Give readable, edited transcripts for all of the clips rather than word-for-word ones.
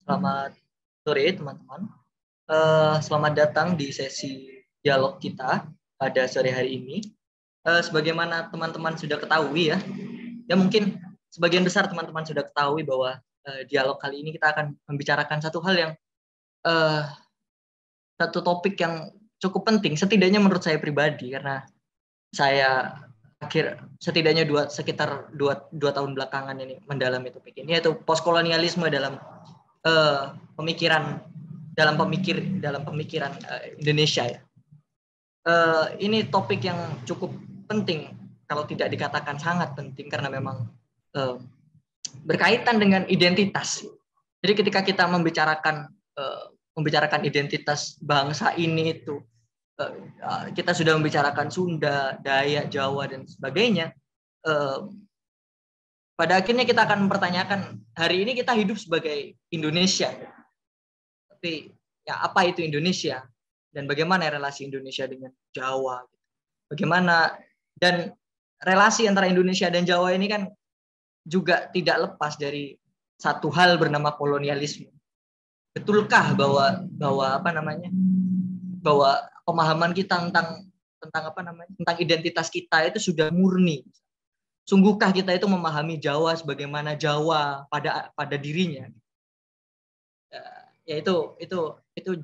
Selamat sore teman-teman. Selamat datang di sesi dialog kita pada sore hari ini. Sebagaimana teman-teman sudah ketahui ya mungkin sebagian besar teman-teman sudah ketahui bahwa dialog kali ini kita akan membicarakan satu topik yang cukup penting, setidaknya menurut saya pribadi, karena saya setidaknya sekitar dua tahun belakangan ini mendalami topik ini, yaitu postkolonialisme dalam pemikiran Indonesia ya. Ini topik yang cukup penting, kalau tidak dikatakan sangat penting, karena memang berkaitan dengan identitas. Jadi ketika kita membicarakan identitas bangsa ini itu, kita sudah membicarakan Sunda, Dayak, Jawa dan sebagainya. Pada akhirnya kita akan mempertanyakan, hari ini kita hidup sebagai Indonesia, tapi ya apa itu Indonesia dan bagaimana relasi Indonesia dengan Jawa? Bagaimana, dan relasi antara Indonesia dan Jawa ini kan juga tidak lepas dari satu hal bernama kolonialisme. Betulkah bahwa pemahaman kita tentang identitas kita itu sudah murni? Sungguhkah kita itu memahami Jawa sebagaimana Jawa pada dirinya? Ya itu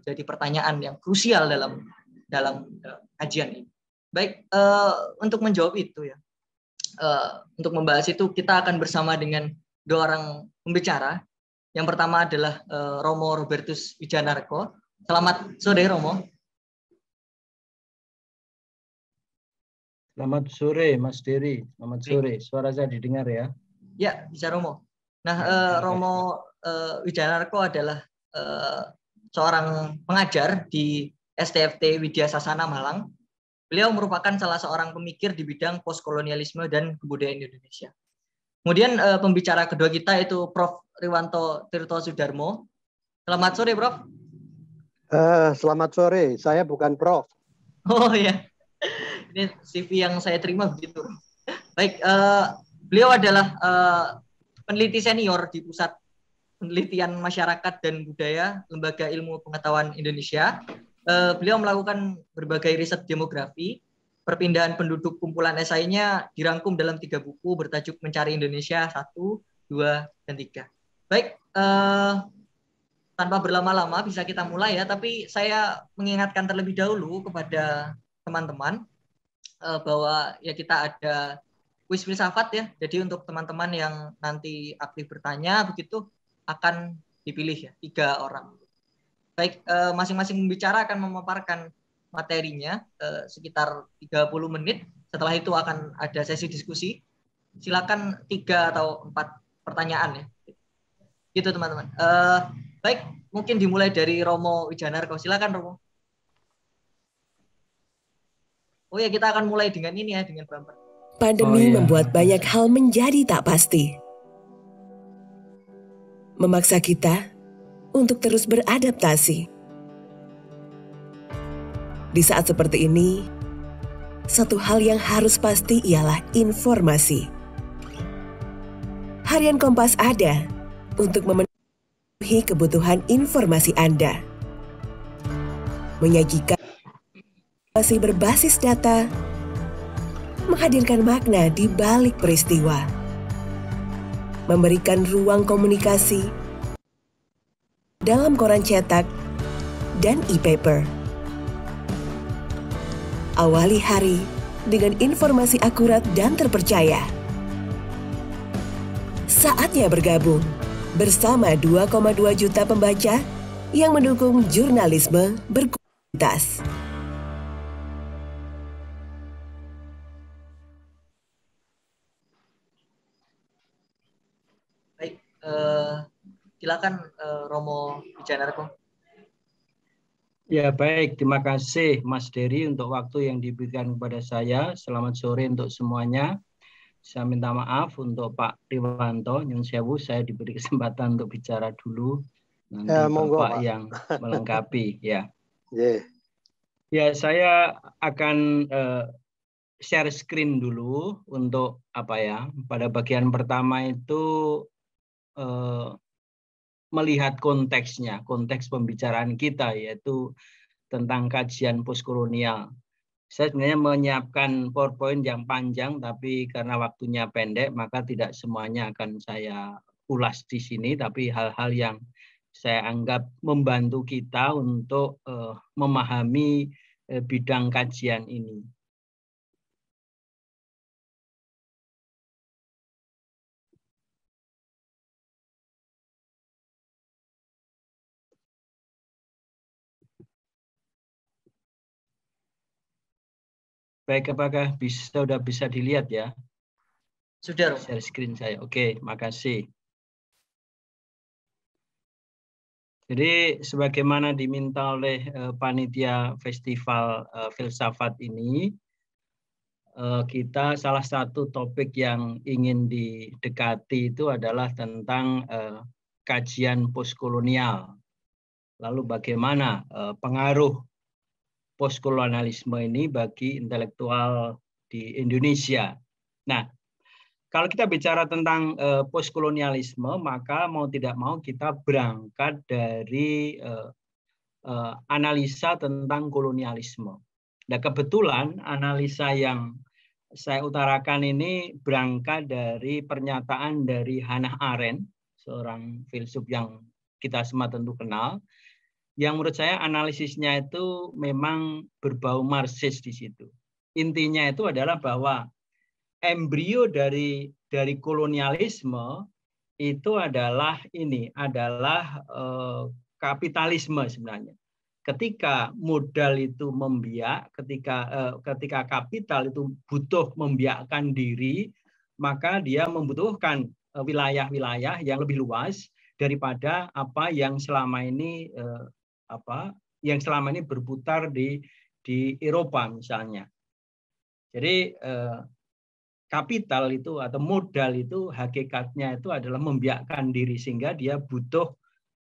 jadi pertanyaan yang krusial dalam kajian ini. Baik, untuk menjawab itu ya, untuk membahas itu kita akan bersama dengan dua orang pembicara. Yang pertama adalah Romo Robertus Wijanarko. Selamat sore, Romo. Selamat sore, Mas Dery. Selamat sore. Suara saya didengar ya? Ya, bisa, Romo. Nah, Romo Wijanarko adalah seorang pengajar di STFT Widya Sasana Malang. Beliau merupakan salah seorang pemikir di bidang postkolonialisme dan kebudayaan Indonesia. Kemudian pembicara kedua kita itu Prof. Riwanto Tirto Sudarmo. Selamat sore, Prof. Selamat sore. Saya bukan Prof. Oh ya, ini CV yang saya terima begitu. Baik, beliau adalah peneliti senior di Pusat Penelitian Masyarakat dan Budaya Lembaga Ilmu Pengetahuan Indonesia. Beliau melakukan berbagai riset demografi. Perpindahan penduduk, kumpulan esainya dirangkum dalam 3 buku bertajuk Mencari Indonesia 1, 2, dan 3. Baik, tanpa berlama-lama bisa kita mulai ya, tapi saya mengingatkan terlebih dahulu kepada teman-teman bahwa ya kita ada kuis filsafat ya. Jadi untuk teman-teman yang nanti aktif bertanya begitu akan dipilih ya 3 orang. Baik, masing-masing pembicara akan memaparkan materinya sekitar 30 menit. Setelah itu akan ada sesi diskusi. Silakan 3 atau 4 pertanyaan ya. Gitu teman-teman. Baik, mungkin dimulai dari Romo Wijanarko. Silakan, Romo. Oh ya, kita akan mulai dengan ini ya, dengan Bramper. Pandemi membuat banyak hal menjadi tak pasti. Memaksa kita untuk terus beradaptasi. Di saat seperti ini, satu hal yang harus pasti ialah informasi. Harian Kompas ada untuk memenuhi kebutuhan informasi Anda. Menyajikan informasi berbasis data, menghadirkan makna di balik peristiwa, memberikan ruang komunikasi dalam koran cetak dan e-paper. Awali hari dengan informasi akurat dan terpercaya. Saatnya bergabung bersama 2,2 juta pembaca yang mendukung jurnalisme berkualitas. Baik, silakan Romo Wijanarko. Ya baik, terima kasih Mas Dery untuk waktu yang diberikan kepada saya. Selamat sore untuk semuanya. Saya minta maaf untuk Pak Riwanto, Nyun Sewu, saya diberi kesempatan untuk bicara dulu. Nanti monggo, Bapak Pak yang melengkapi. Ya. Yeah. Ya, saya akan share screen dulu untuk apa ya? Pada bagian pertama itu melihat konteksnya, konteks pembicaraan kita yaitu tentang kajian postkolonial. Saya sebenarnya menyiapkan PowerPoint yang panjang, tapi karena waktunya pendek, maka tidak semuanya akan saya ulas di sini, tapi hal-hal yang saya anggap membantu kita untuk memahami bidang kajian ini. Baik, apakah sudah bisa dilihat ya? Sudah. Share screen saya. Oke, makasih. Jadi sebagaimana diminta oleh panitia festival filsafat ini, kita salah satu topik yang ingin didekati itu adalah tentang kajian postkolonial. Lalu bagaimana pengaruh postkolonialisme ini bagi intelektual di Indonesia. Nah, kalau kita bicara tentang postkolonialisme, maka mau tidak mau kita berangkat dari analisa tentang kolonialisme. Nah, kebetulan analisa yang saya utarakan ini berangkat dari pernyataan dari Hannah Arendt, seorang filsuf yang kita semua tentu kenal, yang menurut saya analisisnya itu memang berbau Marxis di situ. Intinya itu adalah bahwa embrio dari kolonialisme itu adalah kapitalisme sebenarnya. Ketika modal itu membiak, ketika kapital itu butuh membiakkan diri, maka dia membutuhkan wilayah-wilayah yang lebih luas daripada apa yang selama ini berputar di Eropa misalnya. Jadi kapital itu atau modal itu hakikatnya itu adalah membiakkan diri sehingga dia butuh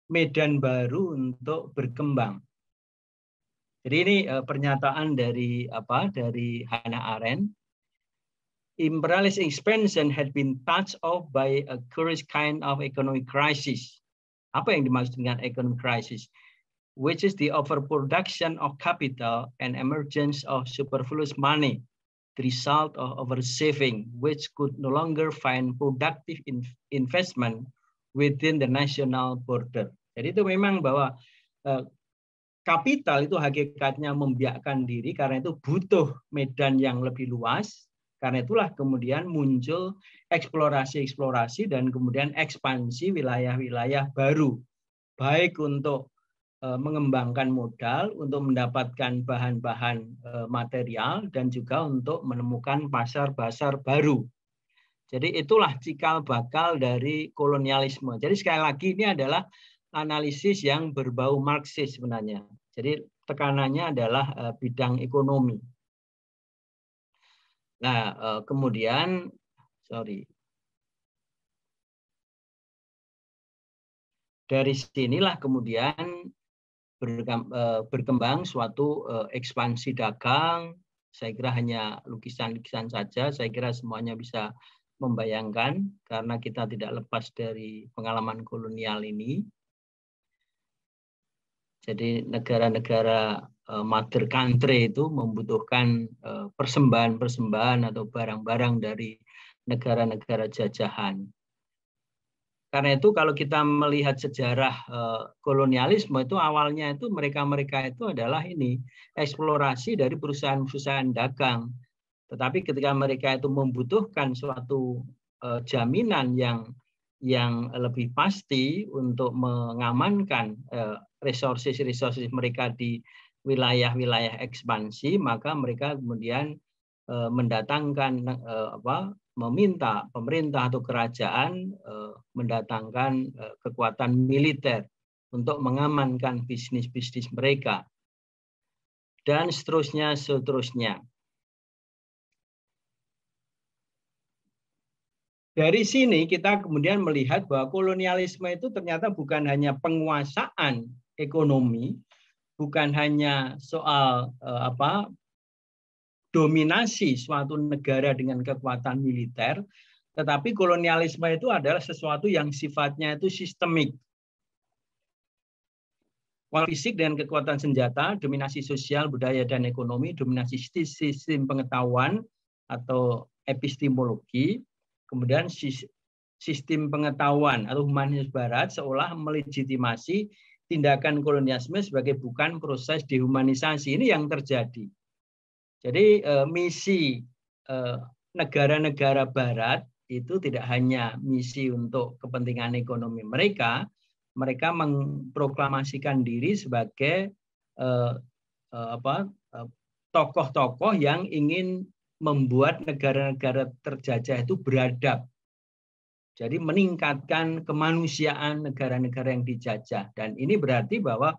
medan baru untuk berkembang. Jadi ini pernyataan dari Hannah Arendt. Imperialist expansion had been touched off by a curious kind of economic crisis. Apa yang dimaksud dengan economic crisis? Which is the overproduction of capital and emergence of superfluous money, the result of oversaving, which could no longer find productive investment within the national border. Jadi itu memang bahwa kapital itu hakikatnya membiakkan diri karena itu butuh medan yang lebih luas. Karena itulah kemudian muncul eksplorasi dan kemudian ekspansi wilayah-wilayah baru, baik untuk mengembangkan modal, untuk mendapatkan bahan-bahan material, dan juga untuk menemukan pasar-pasar baru. Jadi itulah cikal bakal dari kolonialisme. Jadi sekali lagi ini adalah analisis yang berbau Marxis sebenarnya. Jadi tekanannya adalah bidang ekonomi. Nah, kemudian, dari sinilah kemudian berkembang suatu ekspansi dagang. Saya kira hanya lukisan-lukisan saja, saya kira semuanya bisa membayangkan karena kita tidak lepas dari pengalaman kolonial ini. Jadi negara-negara mother country itu membutuhkan persembahan-persembahan atau barang-barang dari negara-negara jajahan. Karena itu kalau kita melihat sejarah kolonialisme itu awalnya itu mereka itu adalah eksplorasi dari perusahaan-perusahaan dagang. Tetapi ketika mereka itu membutuhkan suatu jaminan yang lebih pasti untuk mengamankan resources mereka di wilayah-wilayah ekspansi, maka mereka kemudian meminta pemerintah atau kerajaan mendatangkan kekuatan militer untuk mengamankan bisnis-bisnis mereka dan seterusnya. Dari sini kita kemudian melihat bahwa kolonialisme itu ternyata bukan hanya penguasaan ekonomi, bukan hanya soal dominasi suatu negara dengan kekuatan militer, tetapi kolonialisme itu adalah sesuatu yang sifatnya itu sistemik. Kualitas fisik dengan kekuatan senjata, dominasi sosial, budaya, dan ekonomi, dominasi sistem pengetahuan atau epistemologi, kemudian sistem pengetahuan atau humanis barat seolah melegitimasi tindakan kolonialisme sebagai bukan proses dehumanisasi. Ini yang terjadi. Jadi misi negara-negara barat itu tidak hanya misi untuk kepentingan ekonomi mereka, mereka memproklamasikan diri sebagai tokoh-tokoh yang ingin membuat negara-negara terjajah itu beradab. Jadi meningkatkan kemanusiaan negara-negara yang dijajah. Dan ini berarti bahwa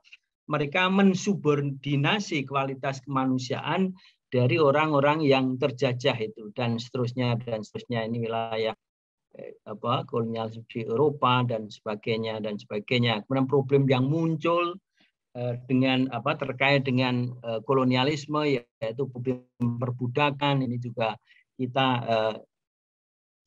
mereka mensubordinasi kualitas kemanusiaan dari orang-orang yang terjajah itu, dan seterusnya. Ini wilayah kolonialisme di Eropa dan sebagainya. Kemudian problem yang muncul terkait dengan kolonialisme, yaitu problem perbudakan. Ini juga kita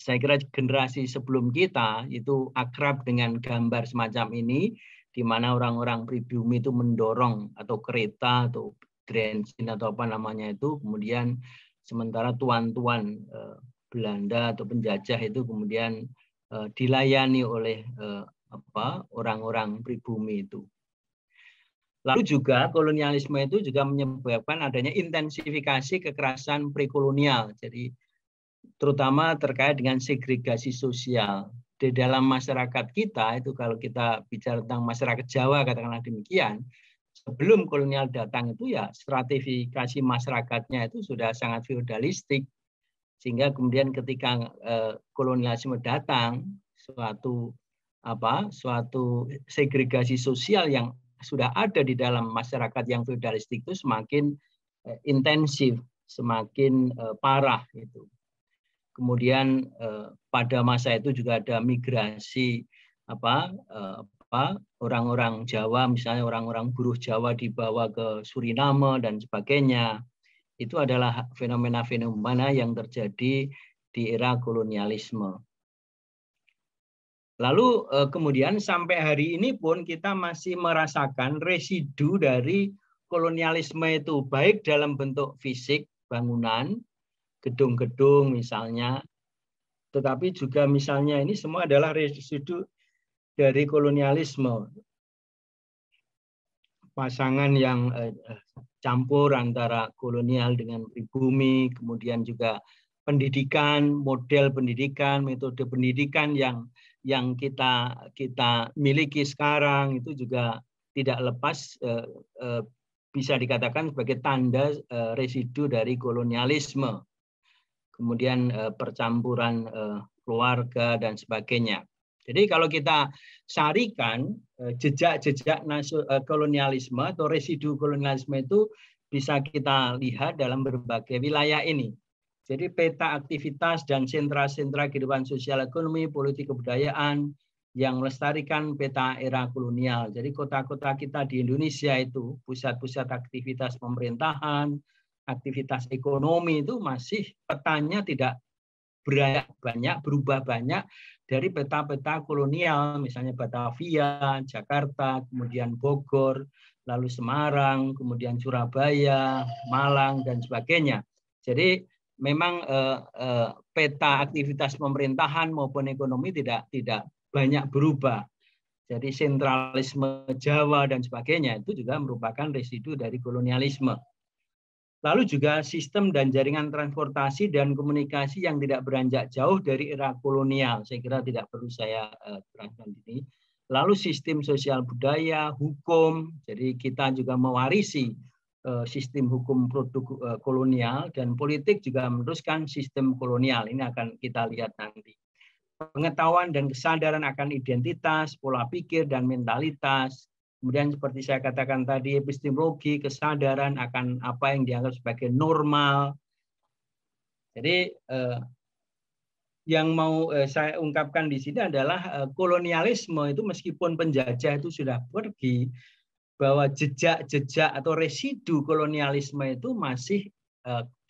saya kira generasi sebelum kita itu akrab dengan gambar semacam ini, di mana orang-orang pribumi itu mendorong atau kereta atau drensin atau apa namanya itu, kemudian sementara tuan-tuan Belanda atau penjajah itu kemudian dilayani oleh orang-orang pribumi itu. Lalu juga kolonialisme itu juga menyebabkan adanya intensifikasi kekerasan prekolonial. Jadi terutama terkait dengan segregasi sosial di dalam masyarakat kita itu. Kalau kita bicara tentang masyarakat Jawa, katakanlah demikian, sebelum kolonial datang itu ya stratifikasi masyarakatnya itu sudah sangat feodalistik, sehingga kemudian ketika kolonialisme datang, suatu segregasi sosial yang sudah ada di dalam masyarakat yang feodalistik itu semakin intensif, semakin parah itu. Kemudian pada masa itu juga ada migrasi orang-orang Jawa, misalnya orang-orang buruh Jawa dibawa ke Suriname dan sebagainya. Itu adalah fenomena-fenomena yang terjadi di era kolonialisme. Lalu kemudian sampai hari ini pun kita masih merasakan residu dari kolonialisme itu, baik dalam bentuk fisik, bangunan, gedung-gedung misalnya, tetapi juga misalnya ini semua adalah residu dari kolonialisme. Pasangan yang campur antara kolonial dengan pribumi, kemudian juga pendidikan, model pendidikan, metode pendidikan yang kita miliki sekarang itu juga tidak lepas bisa dikatakan sebagai tanda residu dari kolonialisme. Kemudian percampuran keluarga dan sebagainya. Jadi kalau kita sarikan jejak-jejak kolonialisme atau residu kolonialisme itu bisa kita lihat dalam berbagai wilayah ini. Jadi peta aktivitas dan sentra-sentra kehidupan sosial, ekonomi, politik, kebudayaan yang melestarikan peta era kolonial. Jadi kota-kota kita di Indonesia itu pusat-pusat aktivitas pemerintahan, aktivitas ekonomi itu masih petanya tidak berubah banyak dari peta-peta kolonial, misalnya Batavia, Jakarta, kemudian Bogor, lalu Semarang, kemudian Surabaya, Malang, dan sebagainya. Jadi memang peta aktivitas pemerintahan maupun ekonomi tidak banyak berubah. Jadi sentralisme Jawa dan sebagainya itu juga merupakan residu dari kolonialisme. Lalu juga sistem dan jaringan transportasi dan komunikasi yang tidak beranjak jauh dari era kolonial. Saya kira tidak perlu saya terangkan ini. Lalu sistem sosial budaya, hukum. Jadi kita juga mewarisi sistem hukum produk kolonial, dan politik juga meneruskan sistem kolonial. Ini akan kita lihat nanti. Pengetahuan dan kesadaran akan identitas, pola pikir, dan mentalitas. Kemudian seperti saya katakan tadi, epistemologi, kesadaran akan apa yang dianggap sebagai normal. Jadi yang mau saya ungkapkan di sini adalah kolonialisme itu meskipun penjajah itu sudah pergi, bahwa jejak-jejak atau residu kolonialisme itu masih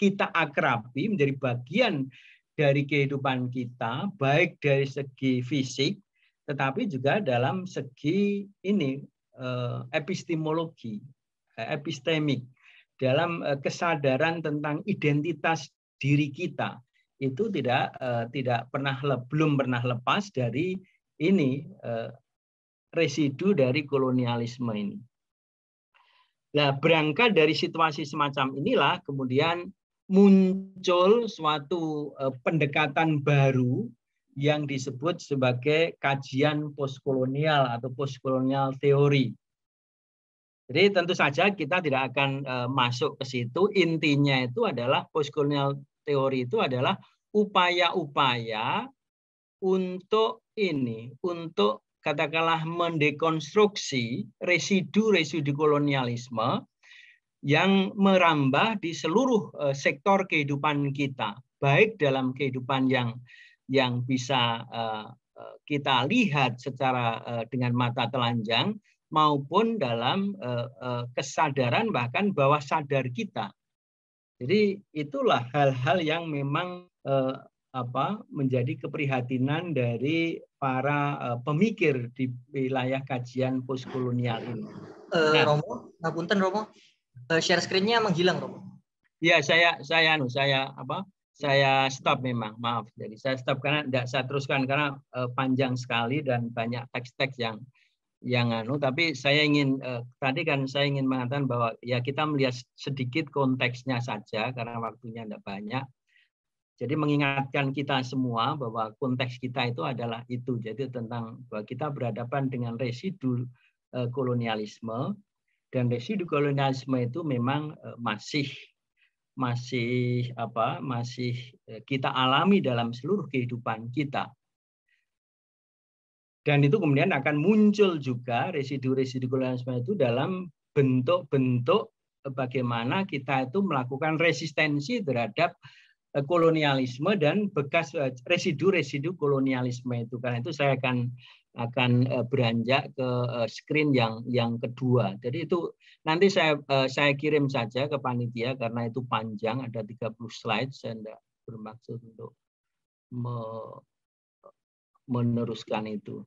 kita akrabi, menjadi bagian dari kehidupan kita, baik dari segi fisik, tetapi juga dalam segi ini epistemologi, epistemik, dalam kesadaran tentang identitas diri kita itu belum pernah lepas dari ini, residu dari kolonialisme ini. Nah, berangkat dari situasi semacam inilah kemudian muncul suatu pendekatan baru yang disebut sebagai kajian postkolonial atau postkolonial teori. Jadi tentu saja kita tidak akan masuk ke situ. Intinya itu adalah postkolonial teori itu adalah upaya-upaya untuk katakanlah mendekonstruksi residu-residu kolonialisme yang merambah di seluruh sektor kehidupan kita, baik dalam kehidupan yang bisa kita lihat secara dengan mata telanjang maupun dalam kesadaran bahkan bawah sadar kita. Jadi itulah hal-hal yang memang menjadi keprihatinan dari para pemikir di wilayah kajian postkolonial ini. Romo, ngapunten Romo, share screen-nya menghilang Romo. Ya, saya stop memang, maaf. Jadi saya stop karena tidak saya teruskan karena panjang sekali dan banyak teks-teks yang tapi saya ingin tadi kan saya ingin mengatakan bahwa ya kita melihat sedikit konteksnya saja karena waktunya tidak banyak. Jadi mengingatkan kita semua bahwa konteks kita itu adalah itu. Jadi tentang bahwa kita berhadapan dengan residu kolonialisme, dan residu kolonialisme itu memang masih kita alami dalam seluruh kehidupan kita. Dan itu kemudian akan muncul juga residu-residu kolonialisme itu dalam bentuk-bentuk bagaimana kita itu melakukan resistensi terhadap kolonialisme dan bekas residu-residu kolonialisme itu. Karena itu saya akan beranjak ke screen yang kedua. Jadi itu nanti saya kirim saja ke panitia karena itu panjang, ada 30 slide. Saya tidak bermaksud untuk meneruskan itu.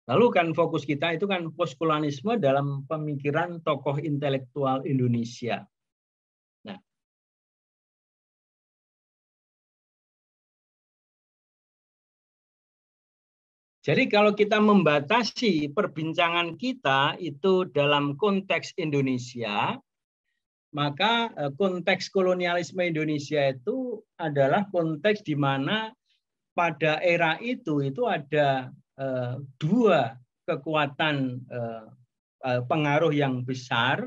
Lalu kan fokus kita itu kan postkolonialisme dalam pemikiran tokoh intelektual Indonesia. Nah, jadi kalau kita membatasi perbincangan kita itu dalam konteks Indonesia, maka konteks kolonialisme Indonesia itu adalah konteks di mana pada era itu ada dua kekuatan pengaruh yang besar,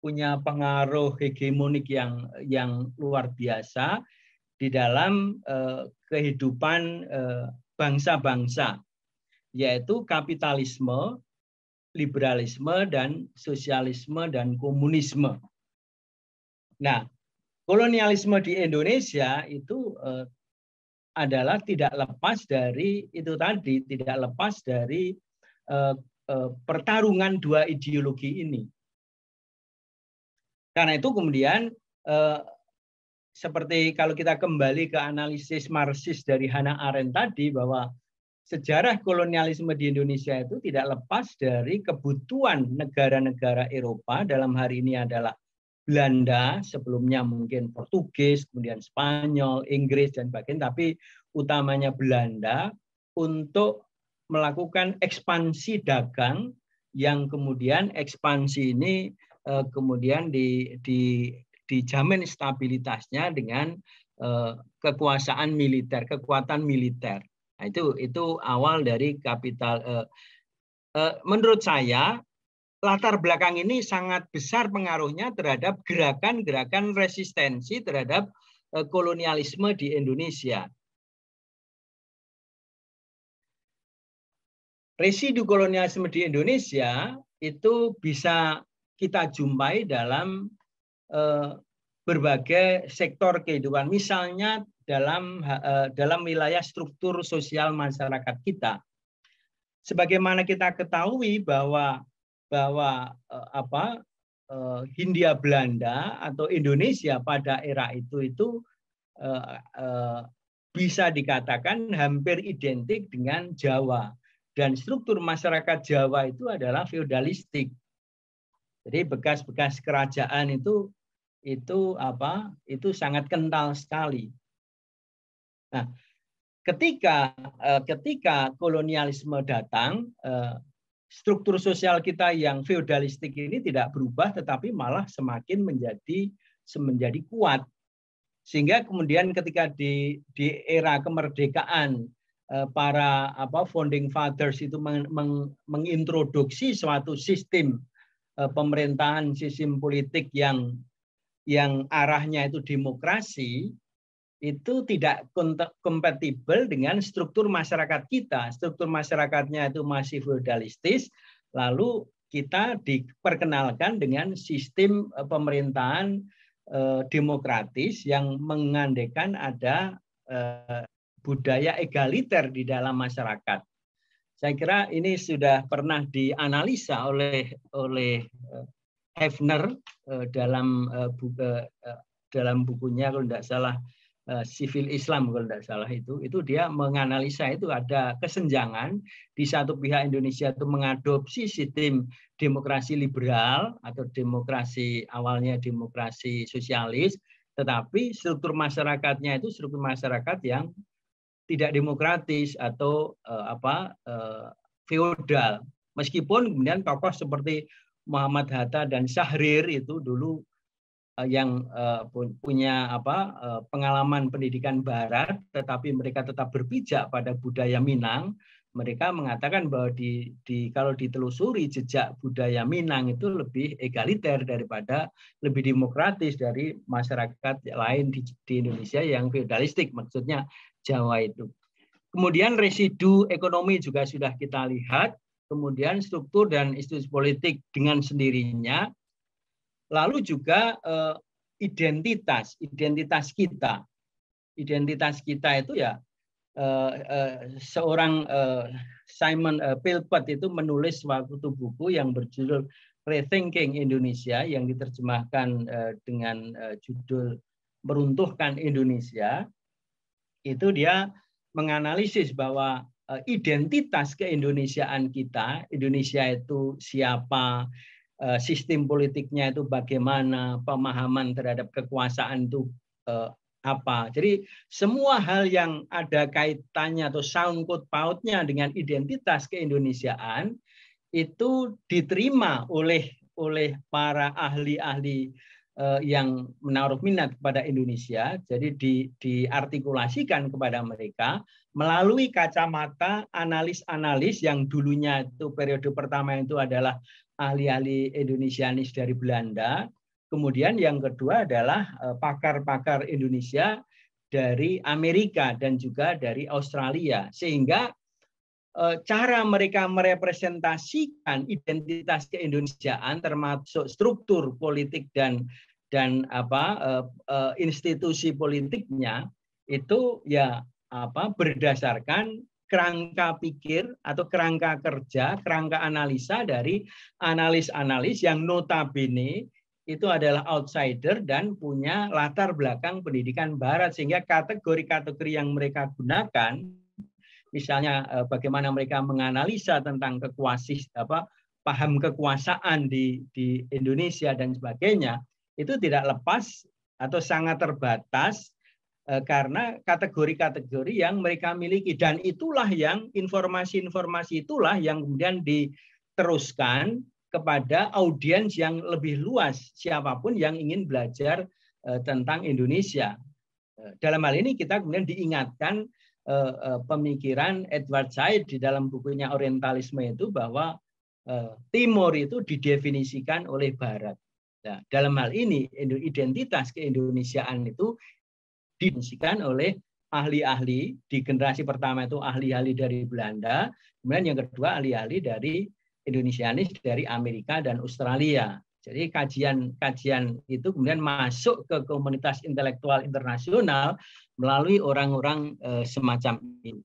punya pengaruh hegemonik yang luar biasa di dalam kehidupan bangsa-bangsa, yaitu kapitalisme, liberalisme, dan sosialisme dan komunisme. Nah, kolonialisme di Indonesia itu adalah tidak lepas dari itu tadi, tidak lepas dari pertarungan dua ideologi ini. Karena itu kemudian seperti kalau kita kembali ke analisis Marxis dari Hannah Arendt tadi, bahwa sejarah kolonialisme di Indonesia itu tidak lepas dari kebutuhan negara-negara Eropa, dalam hari ini adalah Belanda, sebelumnya mungkin Portugis, kemudian Spanyol, Inggris, dan sebagainya, tapi utamanya Belanda, untuk melakukan ekspansi dagang yang kemudian ekspansi ini kemudian dijamin stabilitasnya dengan kekuasaan militer, kekuatan militer. Nah, itu awal dari kapital. Menurut saya, latar belakang ini sangat besar pengaruhnya terhadap gerakan-gerakan resistensi terhadap kolonialisme di Indonesia. Residu kolonialisme di Indonesia itu bisa kita jumpai dalam berbagai sektor kehidupan. Misalnya dalam wilayah struktur sosial masyarakat kita. Sebagaimana kita ketahui bahwa Hindia Belanda atau Indonesia pada era itu bisa dikatakan hampir identik dengan Jawa. dan struktur masyarakat Jawa itu adalah feodalistik. Jadi bekas-bekas kerajaan itu sangat kental sekali. Nah, ketika kolonialisme datang, struktur sosial kita yang feodalistik ini tidak berubah, tetapi malah semakin menjadi kuat. Sehingga kemudian ketika di era kemerdekaan, para founding fathers itu mengintroduksi suatu sistem pemerintahan, sistem politik yang arahnya itu demokrasi, itu tidak kompatibel dengan struktur masyarakat kita. Struktur masyarakatnya itu masih feodalistis, lalu kita diperkenalkan dengan sistem pemerintahan demokratis yang mengandaikan ada budaya egaliter di dalam masyarakat. Saya kira ini sudah pernah dianalisa oleh Hefner dalam bukunya, kalau tidak salah, Sivil Islam, kalau tidak salah itu dia menganalisa itu ada kesenjangan. Di satu pihak Indonesia itu mengadopsi sistem demokrasi liberal atau demokrasi awalnya demokrasi sosialis, tetapi struktur masyarakatnya itu struktur masyarakat yang tidak demokratis atau feodal. Meskipun kemudian tokoh seperti Muhammad Hatta dan Syahrir itu dulu yang punya pengalaman pendidikan Barat, tetapi mereka tetap berpijak pada budaya Minang. Mereka mengatakan bahwa kalau ditelusuri jejak budaya Minang itu lebih egaliter daripada lebih demokratis dari masyarakat lain di Indonesia yang feodalistik, maksudnya Jawa itu. Kemudian residu ekonomi juga sudah kita lihat, kemudian struktur dan institusi politik dengan sendirinya. Lalu juga identitas kita. Identitas kita itu ya seorang Simon Philpott itu menulis suatu buku yang berjudul Rethinking Indonesia yang diterjemahkan dengan judul Meruntuhkan Indonesia. Itu dia menganalisis bahwa identitas keindonesiaan kita, Indonesia itu siapa, sistem politiknya itu bagaimana, pemahaman terhadap kekuasaan itu apa. Jadi semua hal yang ada kaitannya atau sangkut pautnya dengan identitas keindonesiaan itu diterima oleh para ahli-ahli yang menaruh minat kepada Indonesia. Jadi diartikulasikan kepada mereka melalui kacamata analis-analis yang dulunya itu periode pertama itu adalah ahli-ahli Indonesianis dari Belanda. Kemudian yang kedua adalah pakar-pakar Indonesia dari Amerika dan juga dari Australia. Sehingga cara mereka merepresentasikan identitas keindonesiaan termasuk struktur politik dan institusi politiknya itu ya berdasarkan kerangka pikir atau kerangka kerja, kerangka analisa dari analis-analis yang notabene itu adalah outsider dan punya latar belakang pendidikan Barat, sehingga kategori-kategori yang mereka gunakan, misalnya bagaimana mereka menganalisa tentang paham kekuasaan di Indonesia dan sebagainya, itu tidak lepas atau sangat terbatas karena kategori-kategori yang mereka miliki, dan itulah yang informasi-informasi itulah yang kemudian diteruskan kepada audiens yang lebih luas, siapapun yang ingin belajar tentang Indonesia. Dalam hal ini kita kemudian diingatkan pemikiran Edward Said di dalam bukunya Orientalisme itu bahwa Timur itu didefinisikan oleh Barat. Nah, dalam hal ini identitas keindonesiaan itu didefinisikan oleh ahli-ahli. Di generasi pertama itu ahli-ahli dari Belanda, kemudian yang kedua ahli-ahli dari Indonesianis dari Amerika dan Australia. Jadi kajian itu kemudian masuk ke komunitas intelektual internasional melalui orang-orang semacam ini.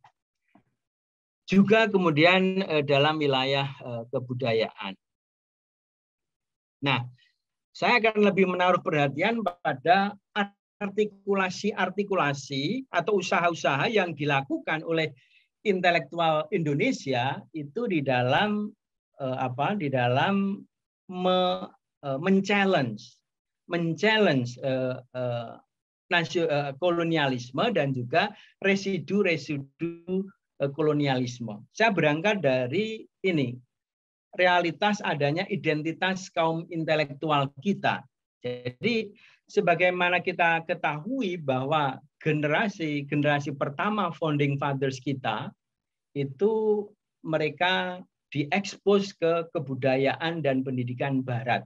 Juga kemudian dalam wilayah kebudayaan. Nah, saya akan lebih menaruh perhatian pada artikulasi-artikulasi atau usaha-usaha yang dilakukan oleh intelektual Indonesia itu di dalam men-challenge kolonialisme dan juga residu-residu kolonialisme. Saya berangkat dari ini, realitas adanya identitas kaum intelektual kita. Jadi sebagaimana kita ketahui bahwa generasi pertama founding fathers kita itu mereka diekspos ke kebudayaan dan pendidikan Barat.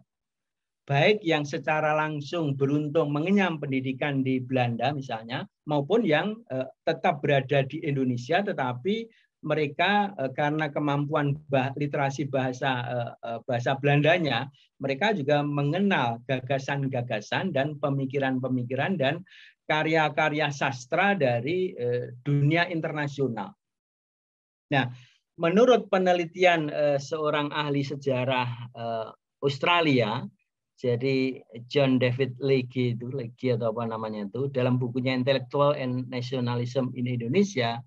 Baik yang secara langsung beruntung mengenyam pendidikan di Belanda misalnya, maupun yang tetap berada di Indonesia tetapi mereka karena kemampuan literasi bahasa Belandanya, mereka juga mengenal gagasan-gagasan dan pemikiran-pemikiran dan karya-karya sastra dari dunia internasional. Nah, menurut penelitian seorang ahli sejarah Australia, jadi John David Legge atau apa namanya itu, dalam bukunya Intellectual and Nationalism in Indonesia,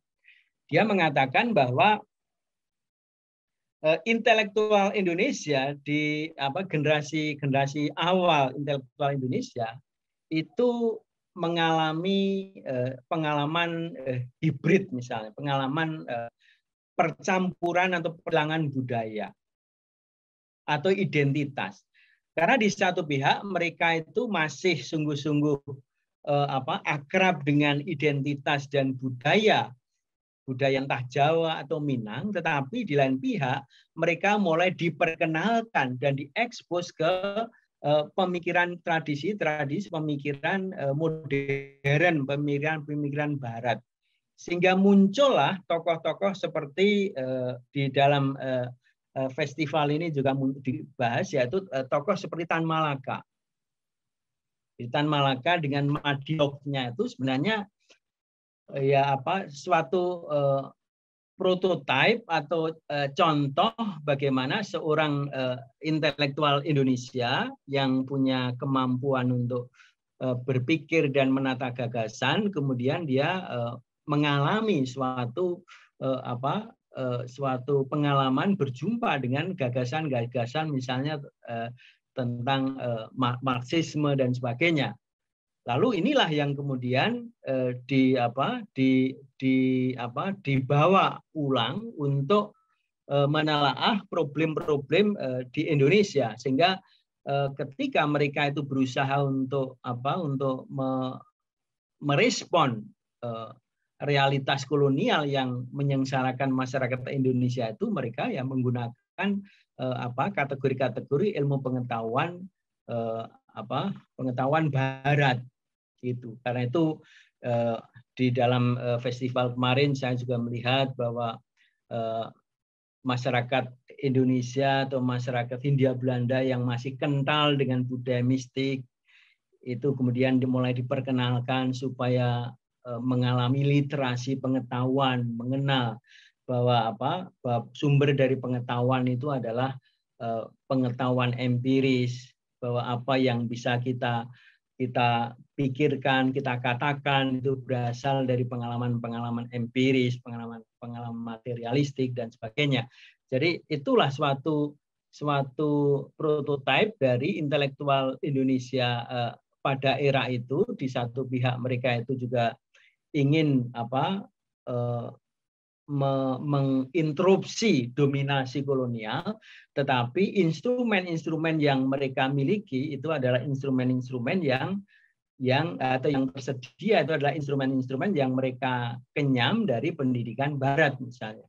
dia mengatakan bahwa intelektual Indonesia di generasi awal intelektual Indonesia itu mengalami pengalaman hibrid misalnya, pengalaman percampuran atau pergelangan budaya atau identitas. Karena di satu pihak mereka itu masih sungguh-sungguh akrab dengan identitas dan budaya entah Jawa atau Minang, tetapi di lain pihak mereka mulai diperkenalkan dan diekspos ke pemikiran tradisi, pemikiran modern, pemikiran Barat. Sehingga muncullah tokoh-tokoh seperti di dalam festival ini juga dibahas, yaitu tokoh seperti Tan Malaka. Tan Malaka dengan Madioknya itu sebenarnya suatu prototipe atau contoh bagaimana seorang intelektual Indonesia yang punya kemampuan untuk berpikir dan menata gagasan, kemudian dia mengalami suatu pengalaman berjumpa dengan gagasan-gagasan misalnya tentang Marxisme dan sebagainya. Lalu inilah yang kemudian dibawa ulang untuk menelaah problem-problem di Indonesia, sehingga ketika mereka itu berusaha untuk merespon realitas kolonial yang menyengsarakan masyarakat Indonesia itu, mereka yang menggunakan kategori-kategori ilmu pengetahuan pengetahuan Barat. Gitu. Karena itu di dalam festival kemarin saya juga melihat bahwa masyarakat Indonesia atau masyarakat Hindia Belanda yang masih kental dengan budaya mistik itu kemudian mulai diperkenalkan supaya mengalami literasi pengetahuan, mengenal bahwa bahwa sumber dari pengetahuan itu adalah pengetahuan empiris, bahwa apa yang bisa kita pikirkan, kita katakan itu berasal dari pengalaman-pengalaman empiris, pengalaman materialistik dan sebagainya. Jadi itulah suatu prototipe dari intelektual Indonesia pada era itu. Di satu pihak mereka itu juga ingin menginterupsi dominasi kolonial, tetapi instrumen-instrumen yang mereka miliki itu adalah instrumen-instrumen yang tersedia itu adalah instrumen-instrumen yang mereka kenyam dari pendidikan Barat misalnya.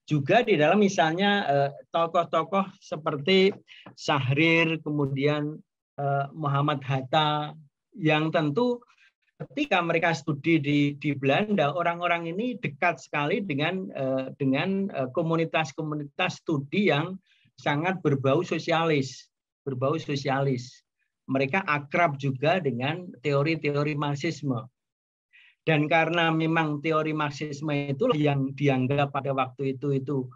Juga di dalam misalnya tokoh-tokoh seperti Syahrir, kemudian Muhammad Hatta, yang tentu ketika mereka studi di Belanda, orang-orang ini dekat sekali dengan komunitas-komunitas studi yang sangat berbau sosialis. Mereka akrab juga dengan teori-teori Marxisme. Dan karena memang teori Marxisme itulah yang dianggap pada waktu itu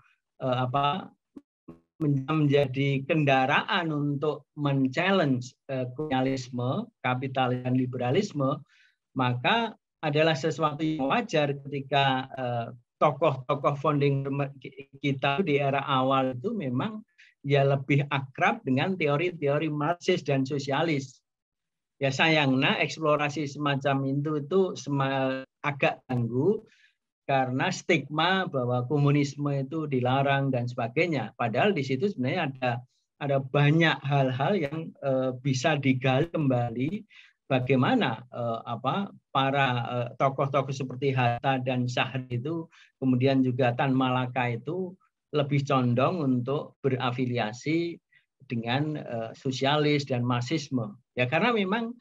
menjadi kendaraan untuk men-challenge kolonialisme, kapitalis dan liberalisme, maka adalah sesuatu yang wajar ketika tokoh-tokoh founding kita di era awal itu memang ya lebih akrab dengan teori-teori Marxis dan sosialis. Ya sayangnya eksplorasi semacam itu agak ganggu karena stigma bahwa komunisme itu dilarang dan sebagainya. Padahal di situ sebenarnya ada banyak hal-hal yang bisa digali kembali bagaimana para tokoh-tokoh seperti Hatta dan Syahrir itu, kemudian juga Tan Malaka itu lebih condong untuk berafiliasi dengan sosialis dan Marxisme. Ya karena memang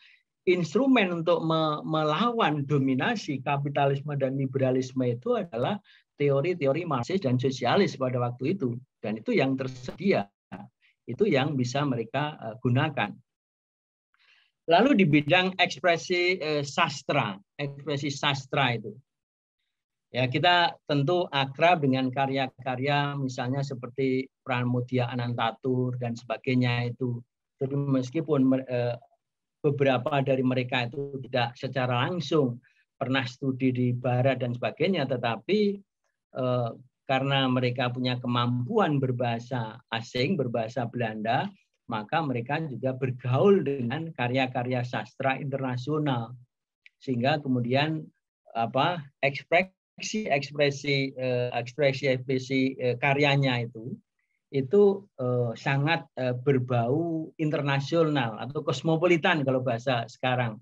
instrumen untuk melawan dominasi kapitalisme dan liberalisme itu adalah teori-teori Marxis dan sosialis pada waktu itu. Dan itu yang tersedia. Itu yang bisa mereka gunakan. Lalu di bidang ekspresi sastra itu. Ya, kita tentu akrab dengan karya-karya misalnya seperti Pramudia Anantatur dan sebagainya itu. Jadi meskipun beberapa dari mereka itu tidak secara langsung pernah studi di Barat dan sebagainya, tetapi karena mereka punya kemampuan berbahasa asing, berbahasa Belanda, maka mereka juga bergaul dengan karya-karya sastra internasional, sehingga kemudian ekspresi karyanya itu sangat berbau internasional atau kosmopolitan kalau bahasa sekarang.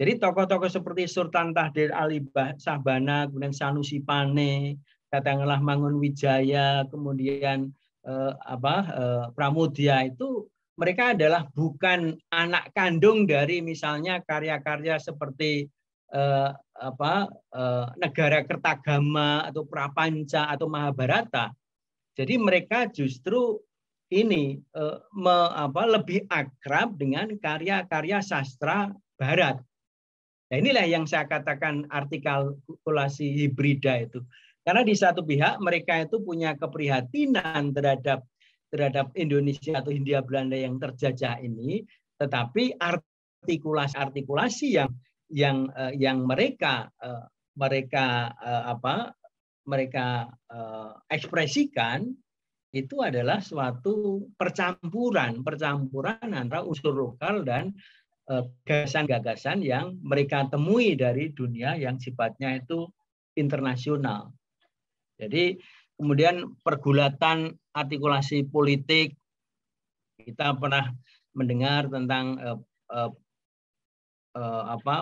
Jadi tokoh-tokoh seperti Sultan Tahdir Ali Sabana, kemudian Sanusi Pane, katakanlah Mangunwijaya, kemudian Pramudia itu mereka adalah bukan anak kandung dari misalnya karya-karya seperti Negara Kertagama atau Prapanca atau Mahabharata. Jadi mereka justru ini lebih akrab dengan karya-karya sastra Barat. Nah, inilah yang saya katakan artikulasi hibrida itu. Karena di satu pihak mereka itu punya keprihatinan terhadap Indonesia atau Hindia Belanda yang terjajah ini, tetapi artikulasi yang mereka ekspresikan itu adalah suatu percampuran antara unsur lokal dan gagasan-gagasan yang mereka temui dari dunia yang sifatnya itu internasional. Jadi kemudian pergulatan artikulasi politik, kita pernah mendengar tentang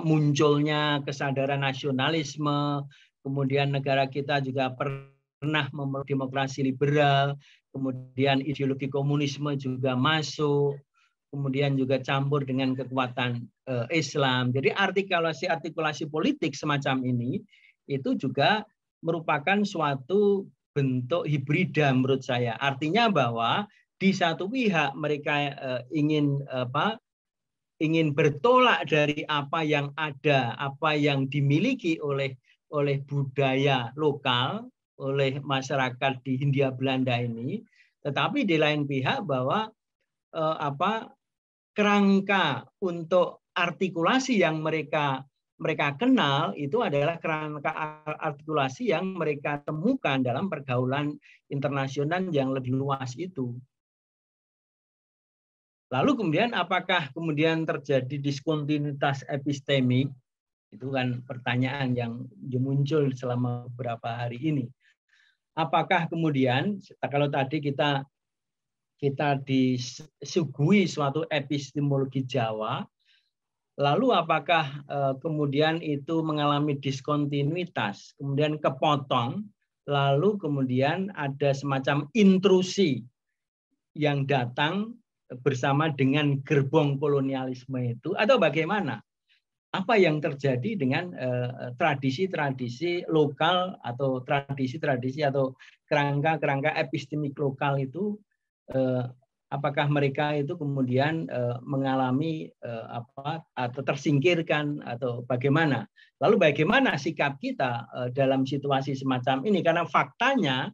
munculnya kesadaran nasionalisme. Kemudian negara kita juga pernah memeluk demokrasi liberal, kemudian ideologi komunisme juga masuk, kemudian juga campur dengan kekuatan Islam. Jadi artikulasi politik semacam ini itu juga merupakan suatu bentuk hibrida menurut saya. Artinya bahwa di satu pihak mereka ingin bertolak dari apa yang ada, apa yang dimiliki oleh budaya lokal, oleh masyarakat di Hindia Belanda ini, tetapi di lain pihak bahwa kerangka untuk artikulasi yang mereka kenal itu adalah kerangka artikulasi yang mereka temukan dalam pergaulan internasional yang lebih luas itu. Lalu kemudian apakah kemudian terjadi diskontinuitas epistemik? Itu kan pertanyaan yang muncul selama beberapa hari ini. Apakah kemudian kalau tadi kita disuguhi suatu epistemologi Jawa, lalu apakah kemudian itu mengalami diskontinuitas, kemudian kepotong, lalu kemudian ada semacam intrusi yang datang bersama dengan gerbong kolonialisme itu, atau bagaimana? Apa yang terjadi dengan tradisi-tradisi lokal atau tradisi-tradisi atau kerangka-kerangka epistemik lokal itu, apakah mereka itu kemudian mengalami atau tersingkirkan atau bagaimana? Lalu bagaimana sikap kita dalam situasi semacam ini? Karena faktanya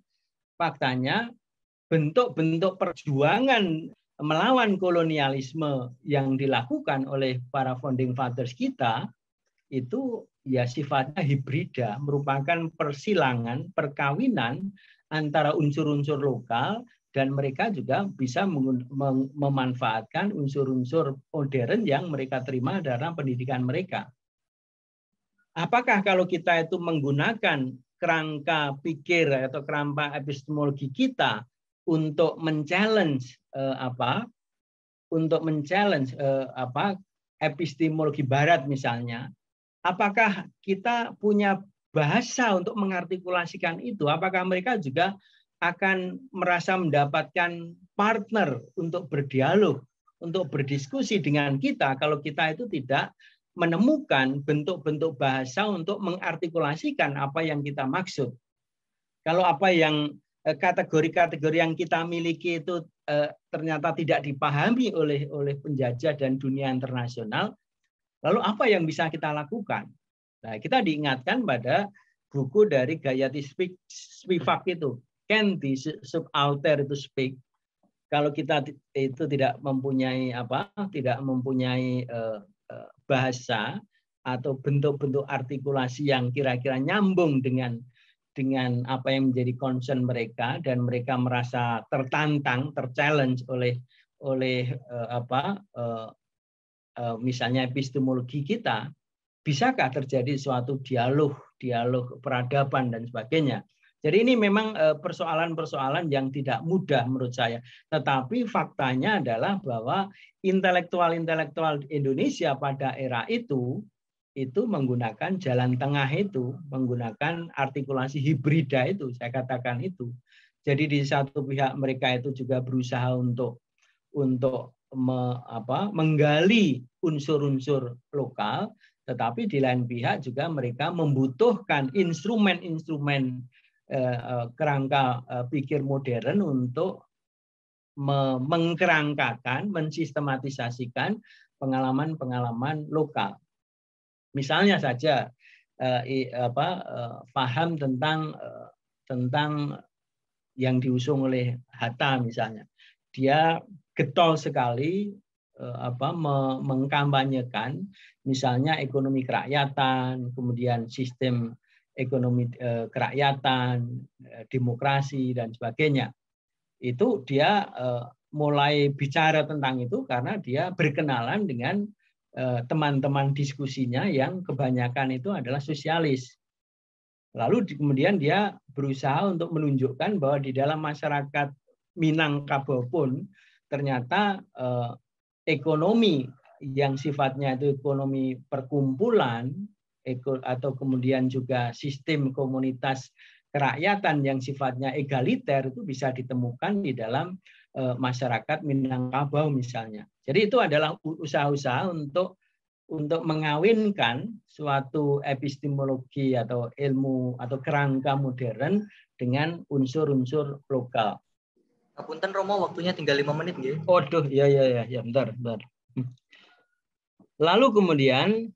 bentuk-bentuk perjuangan melawan kolonialisme yang dilakukan oleh para founding fathers kita itu ya sifatnya hibrida, merupakan persilangan, perkawinan antara unsur-unsur lokal, dan mereka juga bisa memanfaatkan unsur-unsur modern yang mereka terima dalam pendidikan mereka. Apakah kalau kita itu menggunakan kerangka pikir atau kerangka epistemologi kita untuk men-challenge epistemologi Barat misalnya, apakah kita punya bahasa untuk mengartikulasikan itu? Apakah mereka juga akan merasa mendapatkan partner untuk berdialog, untuk berdiskusi dengan kita kalau kita itu tidak menemukan bentuk-bentuk bahasa untuk mengartikulasikan apa yang kita maksud? Kalau apa yang kategori-kategori yang kita miliki itu ternyata tidak dipahami oleh penjajah dan dunia internasional, lalu apa yang bisa kita lakukan? Nah, kita diingatkan pada buku dari Gayatri Spivak itu, Can the Subaltern to Speak? Kalau kita itu tidak mempunyai bahasa atau bentuk-bentuk artikulasi yang kira-kira nyambung dengan apa yang menjadi concern mereka, dan mereka merasa tertantang, terchallenge oleh misalnya epistemologi kita, bisakah terjadi suatu dialog peradaban dan sebagainya. Jadi ini memang persoalan-persoalan yang tidak mudah menurut saya. Tetapi faktanya adalah bahwa intelektual-intelektual Indonesia pada era itu menggunakan jalan tengah itu, menggunakan artikulasi hibrida itu, saya katakan itu. Jadi di satu pihak mereka itu juga berusaha untuk menggali unsur-unsur lokal, tetapi di lain pihak juga mereka membutuhkan instrumen-instrumen kerangka pikir modern untuk mengkerangkakan, mensistematisasikan pengalaman-pengalaman lokal. Misalnya saja paham tentang yang diusung oleh Hatta misalnya. Dia getol sekali mengkampanyekan misalnya ekonomi kerakyatan, kemudian sistem ekonomi kerakyatan, demokrasi dan sebagainya. Itu dia mulai bicara tentang itu karena dia berkenalan dengan teman-teman diskusinya yang kebanyakan itu adalah sosialis. Lalu kemudian dia berusaha untuk menunjukkan bahwa di dalam masyarakat Minangkabau pun ternyata ekonomi yang sifatnya itu ekonomi perkumpulan atau kemudian juga sistem komunitas kerakyatan yang sifatnya egaliter itu bisa ditemukan di dalam masyarakat Minangkabau misalnya. Jadi itu adalah usaha-usaha untuk mengawinkan suatu epistemologi atau ilmu atau kerangka modern dengan unsur-unsur lokal. Punten Romo, waktunya tinggal 5 menit nggih. Waduh, ya bentar. Lalu kemudian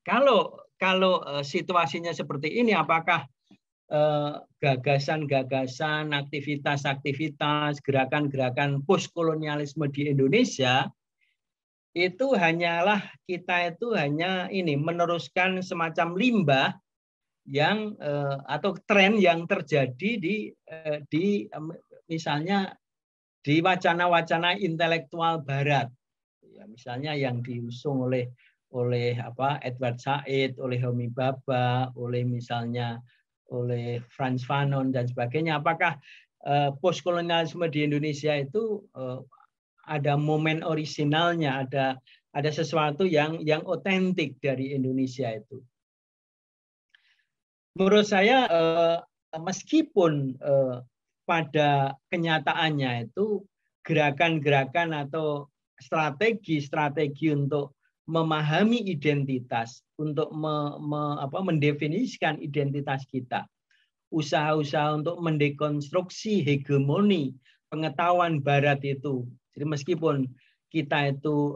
kalau situasinya seperti ini, apakah gagasan-gagasan, aktivitas-aktivitas, gerakan-gerakan postkolonialisme di Indonesia itu hanyalah kita itu hanya meneruskan semacam limbah yang atau tren yang terjadi di misalnya di wacana-wacana intelektual Barat, ya, misalnya yang diusung oleh Edward Said, oleh Homi Bhabha, oleh Frantz Fanon dan sebagainya. Apakah postkolonialisme di Indonesia itu ada momen orisinalnya, ada sesuatu yang otentik dari Indonesia itu? Menurut saya meskipun pada kenyataannya itu gerakan-gerakan atau strategi untuk memahami identitas, untuk mendefinisikan identitas kita, usaha-usaha untuk mendekonstruksi hegemoni pengetahuan Barat itu. Jadi meskipun kita itu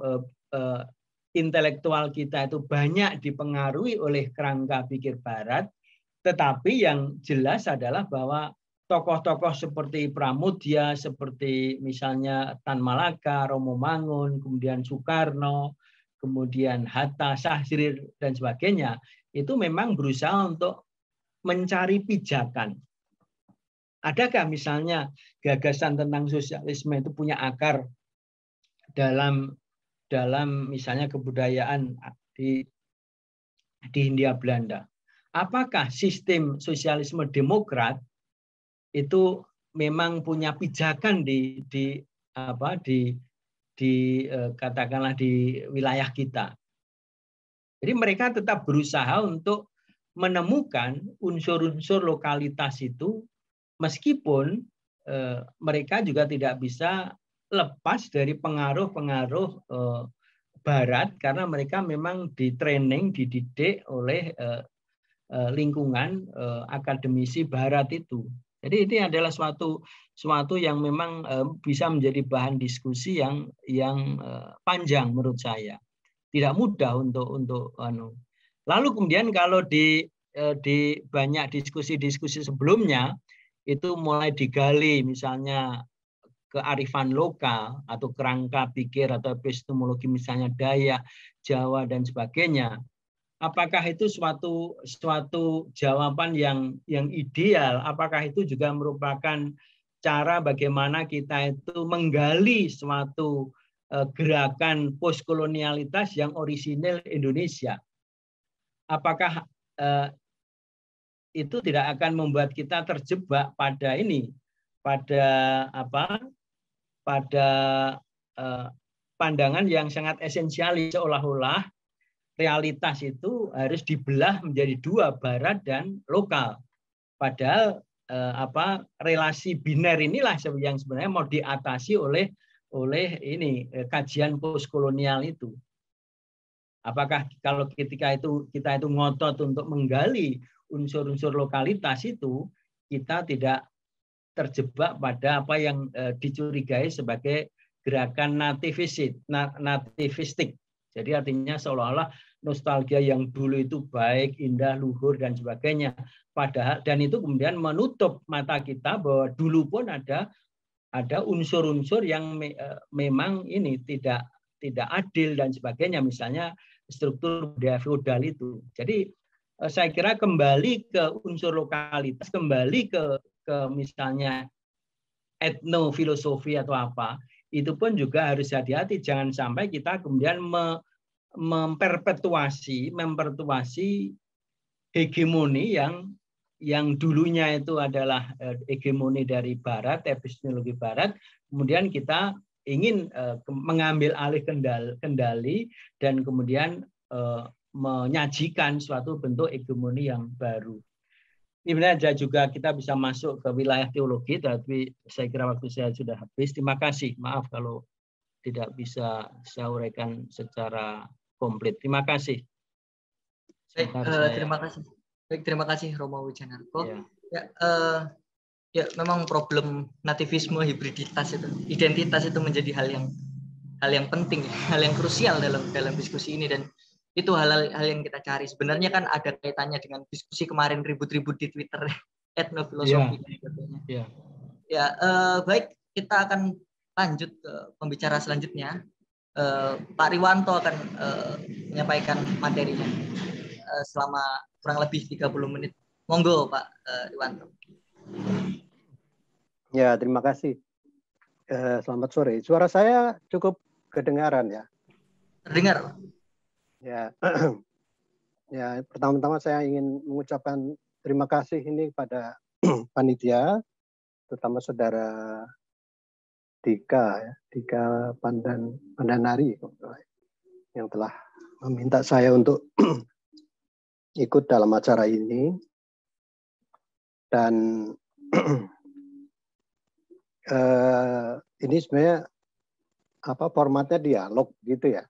intelektual kita itu banyak dipengaruhi oleh kerangka pikir Barat, tetapi yang jelas adalah bahwa tokoh-tokoh seperti Pramodya, seperti misalnya Tan Malaka, Romo Mangun, kemudian Soekarno, kemudian Hatta, Syahrir, dan sebagainya, itu memang berusaha untuk mencari pijakan. Adakah misalnya gagasan tentang sosialisme itu punya akar dalam misalnya kebudayaan di Hindia Belanda? Apakah sistem sosialisme demokrat itu memang punya pijakan katakanlah di wilayah kita? Jadi mereka tetap berusaha untuk menemukan unsur-unsur lokalitas itu, meskipun mereka juga tidak bisa lepas dari pengaruh-pengaruh Barat, karena mereka memang di-training, dididik oleh lingkungan akademisi Barat itu. Jadi ini adalah suatu yang memang bisa menjadi bahan diskusi yang panjang menurut saya. Tidak mudah untuk Lalu kemudian kalau di banyak diskusi-diskusi sebelumnya itu mulai digali misalnya kearifan lokal atau kerangka pikir atau epistemologi misalnya Dayak, Jawa dan sebagainya. Apakah itu suatu jawaban yang ideal? Apakah itu juga merupakan cara bagaimana kita itu menggali suatu gerakan postkolonialitas yang orisinil Indonesia? Apakah itu tidak akan membuat kita terjebak pada pandangan yang sangat esensialis, seolah-olah realitas itu harus dibelah menjadi dua, barat dan lokal. Padahal relasi biner inilah yang sebenarnya mau diatasi oleh kajian postkolonial itu. Apakah kalau ketika itu kita ngotot untuk menggali unsur-unsur lokalitas itu, kita tidak terjebak pada apa yang dicurigai sebagai gerakan nativistik. Jadi artinya seolah-olah nostalgia yang dulu itu baik, indah, luhur dan sebagainya. Padahal dan itu kemudian menutup mata kita bahwa dulu pun ada unsur-unsur yang memang ini tidak adil dan sebagainya, misalnya struktur budaya feodal itu. Jadi saya kira kembali ke unsur lokalitas, kembali ke misalnya etnofilosofi atau apa, itu pun juga harus hati-hati, jangan sampai kita kemudian memperpetuasi hegemoni yang dulunya itu adalah hegemoni dari Barat, epistemologi Barat, kemudian kita ingin mengambil alih kendali dan kemudian menyajikan suatu bentuk hegemoni yang baru. Ini benar juga kita bisa masuk ke wilayah teologi, tapi saya kira waktu saya sudah habis. Terima kasih. Maaf kalau tidak bisa saya uraikan secara komplit. Terima kasih. Baik, terima kasih. Baik, terima kasih Romo Wijanarko. Ya, memang problem nativisme, hibriditas itu, identitas itu menjadi hal yang penting, hal yang krusial dalam diskusi ini, dan itu hal yang kita cari. Sebenarnya kan ada kaitannya dengan diskusi kemarin ribut-ribut di Twitter etnofilosofi. Baik, kita akan lanjut ke pembicara selanjutnya. Pak Riwanto akan menyampaikan materinya selama kurang lebih 30 menit. Monggo Pak Riwanto. Ya, terima kasih. Selamat sore. Suara saya cukup kedengaran ya? Terdengar. Ya, ya. Pertama-tama saya ingin mengucapkan terima kasih ini kepada panitia, terutama saudara Dika Pandanari yang telah meminta saya untuk ikut dalam acara ini. Dan ini sebenarnya formatnya dialog gitu ya.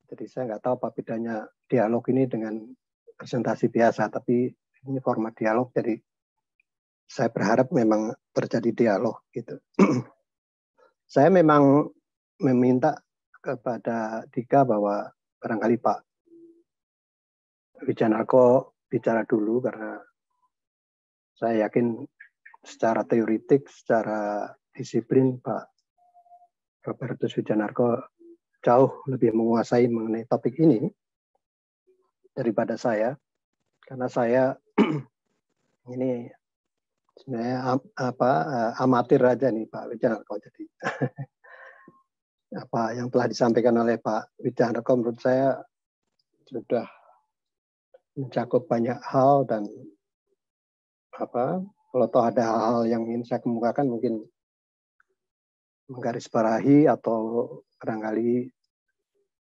Jadi saya nggak tahu apa bedanya dialog ini dengan presentasi biasa, tapi ini format dialog, jadi saya berharap memang terjadi dialog gitu. Saya memang meminta kepada Dika bahwa barangkali Pak Wijanarko bicara dulu, karena saya yakin secara teoritik, secara disiplin Pak Robertus Wijanarko jauh lebih menguasai mengenai topik ini daripada saya, karena saya ini sebenarnya amatir aja nih Pak Wijanarko. Jadi apa yang telah disampaikan oleh Pak Wijanarko menurut saya sudah mencakup banyak hal, dan kalau toh ada hal-hal yang ingin saya kemukakan mungkin menggarisbawahi atau barangkali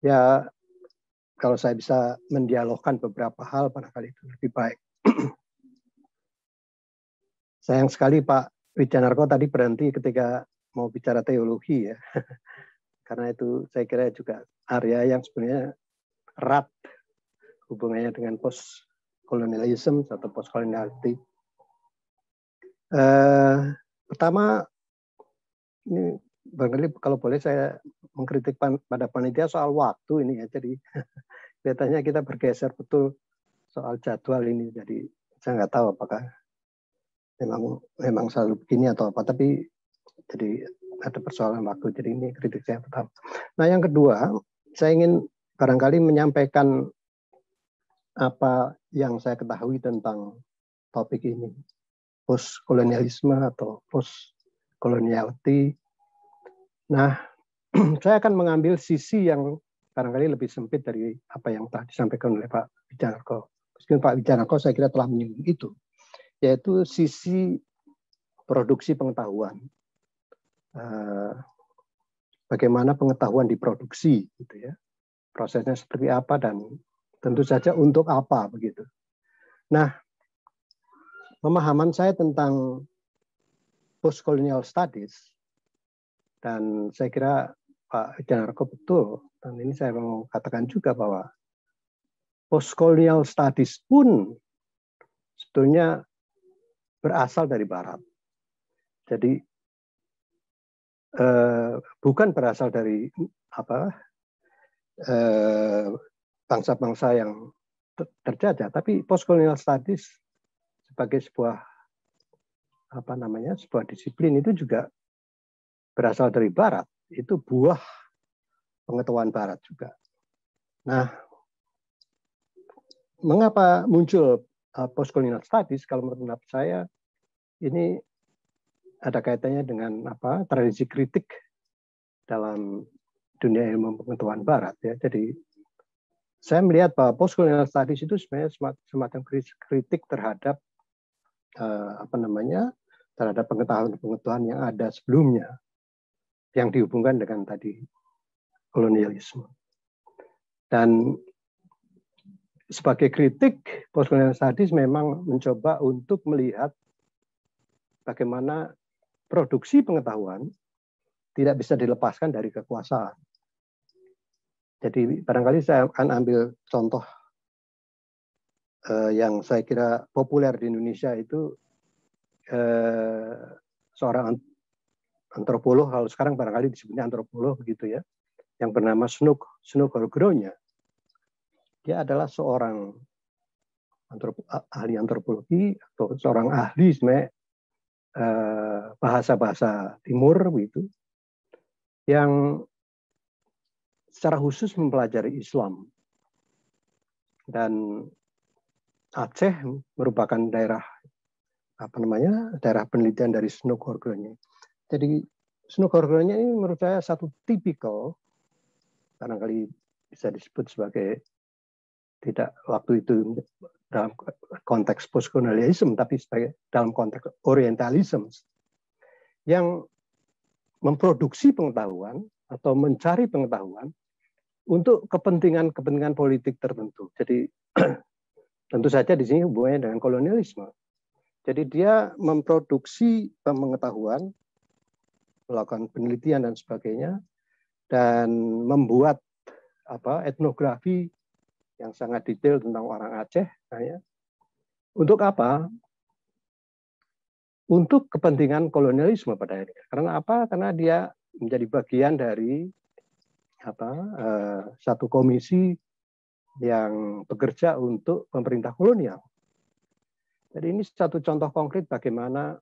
ya kalau saya bisa mendialogkan beberapa hal barangkali itu lebih baik. Sayang sekali Pak Wijanarko tadi berhenti ketika mau bicara teologi ya. Karena itu saya kira juga area yang sebenarnya erat hubungannya dengan post-colonialism atau post-coloniality. Pertama, ini barangkali kalau boleh saya mengkritik pada panitia soal waktu ini ya. Jadi kelihatannya kita bergeser betul soal jadwal ini. Jadi saya nggak tahu apakah memang selalu begini atau apa. Tapi jadi ada persoalan waktu. Jadi ini kritik saya pertama. Nah yang kedua, saya ingin barangkali menyampaikan apa yang saya ketahui tentang topik ini, post-kolonialisme atau post-coloniality. Nah, saya akan mengambil sisi yang barangkali lebih sempit dari apa yang telah disampaikan oleh Pak Wijanarko. Meskipun Pak Wijanarko saya kira telah menyinggung itu, yaitu sisi produksi pengetahuan. Bagaimana pengetahuan diproduksi, gitu ya. Prosesnya seperti apa dan tentu saja untuk apa begitu. Nah, pemahaman saya tentang post-colonial studies, dan saya kira Pak Wijanarko betul, dan ini saya mau katakan juga bahwa post-colonial studies pun sebetulnya berasal dari Barat. Jadi bukan berasal dari bangsa-bangsa yang terjajah, tapi post-colonial studies sebagai sebuah sebuah disiplin itu juga berasal dari Barat. Itu buah pengetahuan Barat juga. Nah, mengapa muncul post-colonial studies? Kalau menurut saya ini ada kaitannya dengan tradisi kritik dalam dunia ilmu pengetahuan Barat ya. Jadi saya melihat bahwa post-colonial studies itu sebenarnya semacam kritik terhadap terhadap pengetahuan yang ada sebelumnya yang dihubungkan dengan tadi kolonialisme. Dan sebagai kritik, post-colonial studies memang mencoba untuk melihat bagaimana produksi pengetahuan tidak bisa dilepaskan dari kekuasaan. Jadi barangkali saya akan ambil contoh yang saya kira populer di Indonesia itu seorang antropolog, kalau sekarang barangkali disebutnya antropolog begitu ya, yang bernama Snook Horgronya. Dia adalah seorang ahli antropologi atau seorang ahli sebenarnya bahasa-bahasa Timur begitu, yang secara khusus mempelajari Islam. Dan Aceh merupakan daerah daerah penelitian dari Snook Horgronya. Jadi Snook Horgronya ini menurut saya satu tipikal, barangkali bisa disebut sebagai tidak waktu itu dalam konteks postkolonialisme, tapi sebagai dalam konteks orientalisme, yang memproduksi pengetahuan atau mencari pengetahuan untuk kepentingan politik tertentu. Jadi tentu saja di sini hubungannya dengan kolonialisme. Jadi dia memproduksi pengetahuan, melakukan penelitian dan sebagainya, dan membuat etnografi yang sangat detail tentang orang Aceh. Untuk apa? Untuk kepentingan kolonialisme pada akhirnya. Karena apa? Karena dia menjadi bagian dari satu komisi yang bekerja untuk pemerintah kolonial. Jadi ini satu contoh konkret bagaimana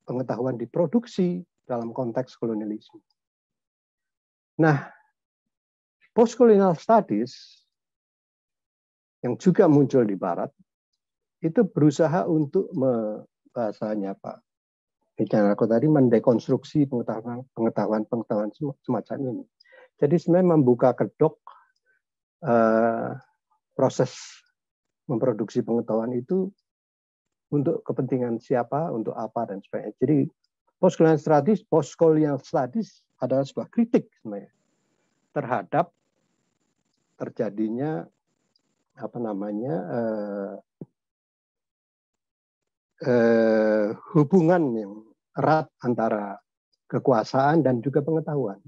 pengetahuan diproduksi dalam konteks kolonialisme. Nah, postcolonial studies yang juga muncul di Barat itu berusaha untuk bahasanya Pak bicara aku tadi mendekonstruksi pengetahuan semacam ini. Jadi sebenarnya membuka kedok proses memproduksi pengetahuan itu untuk kepentingan siapa, untuk apa dan sebagainya. Jadi postcolonial studies adalah sebuah kritik sebenarnya terhadap terjadinya hubungan yang erat antara kekuasaan dan juga pengetahuan.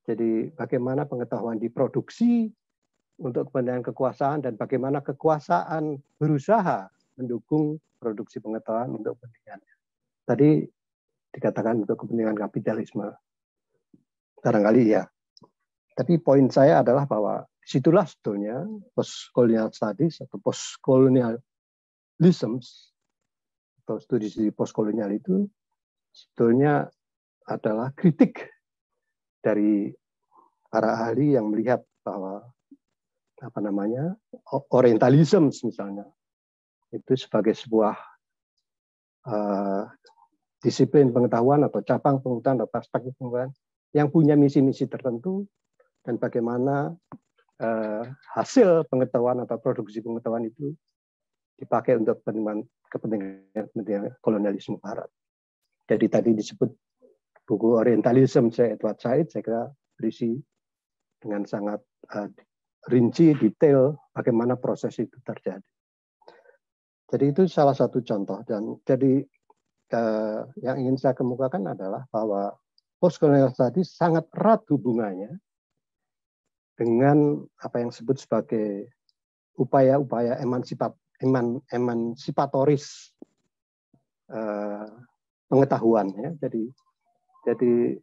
Jadi bagaimana pengetahuan diproduksi untuk kepentingan kekuasaan dan bagaimana kekuasaan berusaha mendukung produksi pengetahuan untuk kepentingannya. Tadi dikatakan untuk kepentingan kapitalisme. Barangkali ya. Tapi poin saya adalah bahwa situlah sebetulnya postcolonial studies atau postcolonialism atau studi postkolonial itu sebetulnya adalah kritik dari para ahli yang melihat bahwa orientalism misalnya itu sebagai sebuah disiplin pengetahuan atau cabang pengetahuan atau perspektif pengetahuan yang punya misi-misi tertentu dan bagaimana hasil pengetahuan atau produksi pengetahuan itu dipakai untuk kepentingan kolonialisme Barat. Jadi tadi disebut buku Orientalism saya Edward Said, saya kira berisi dengan sangat rinci, detail bagaimana proses itu terjadi. Jadi itu salah satu contoh. Dan jadi yang ingin saya kemukakan adalah bahwa postcolonial studies sangat erat hubungannya dengan apa yang disebut sebagai upaya-upaya emansipatoris pengetahuan. Ya. Jadi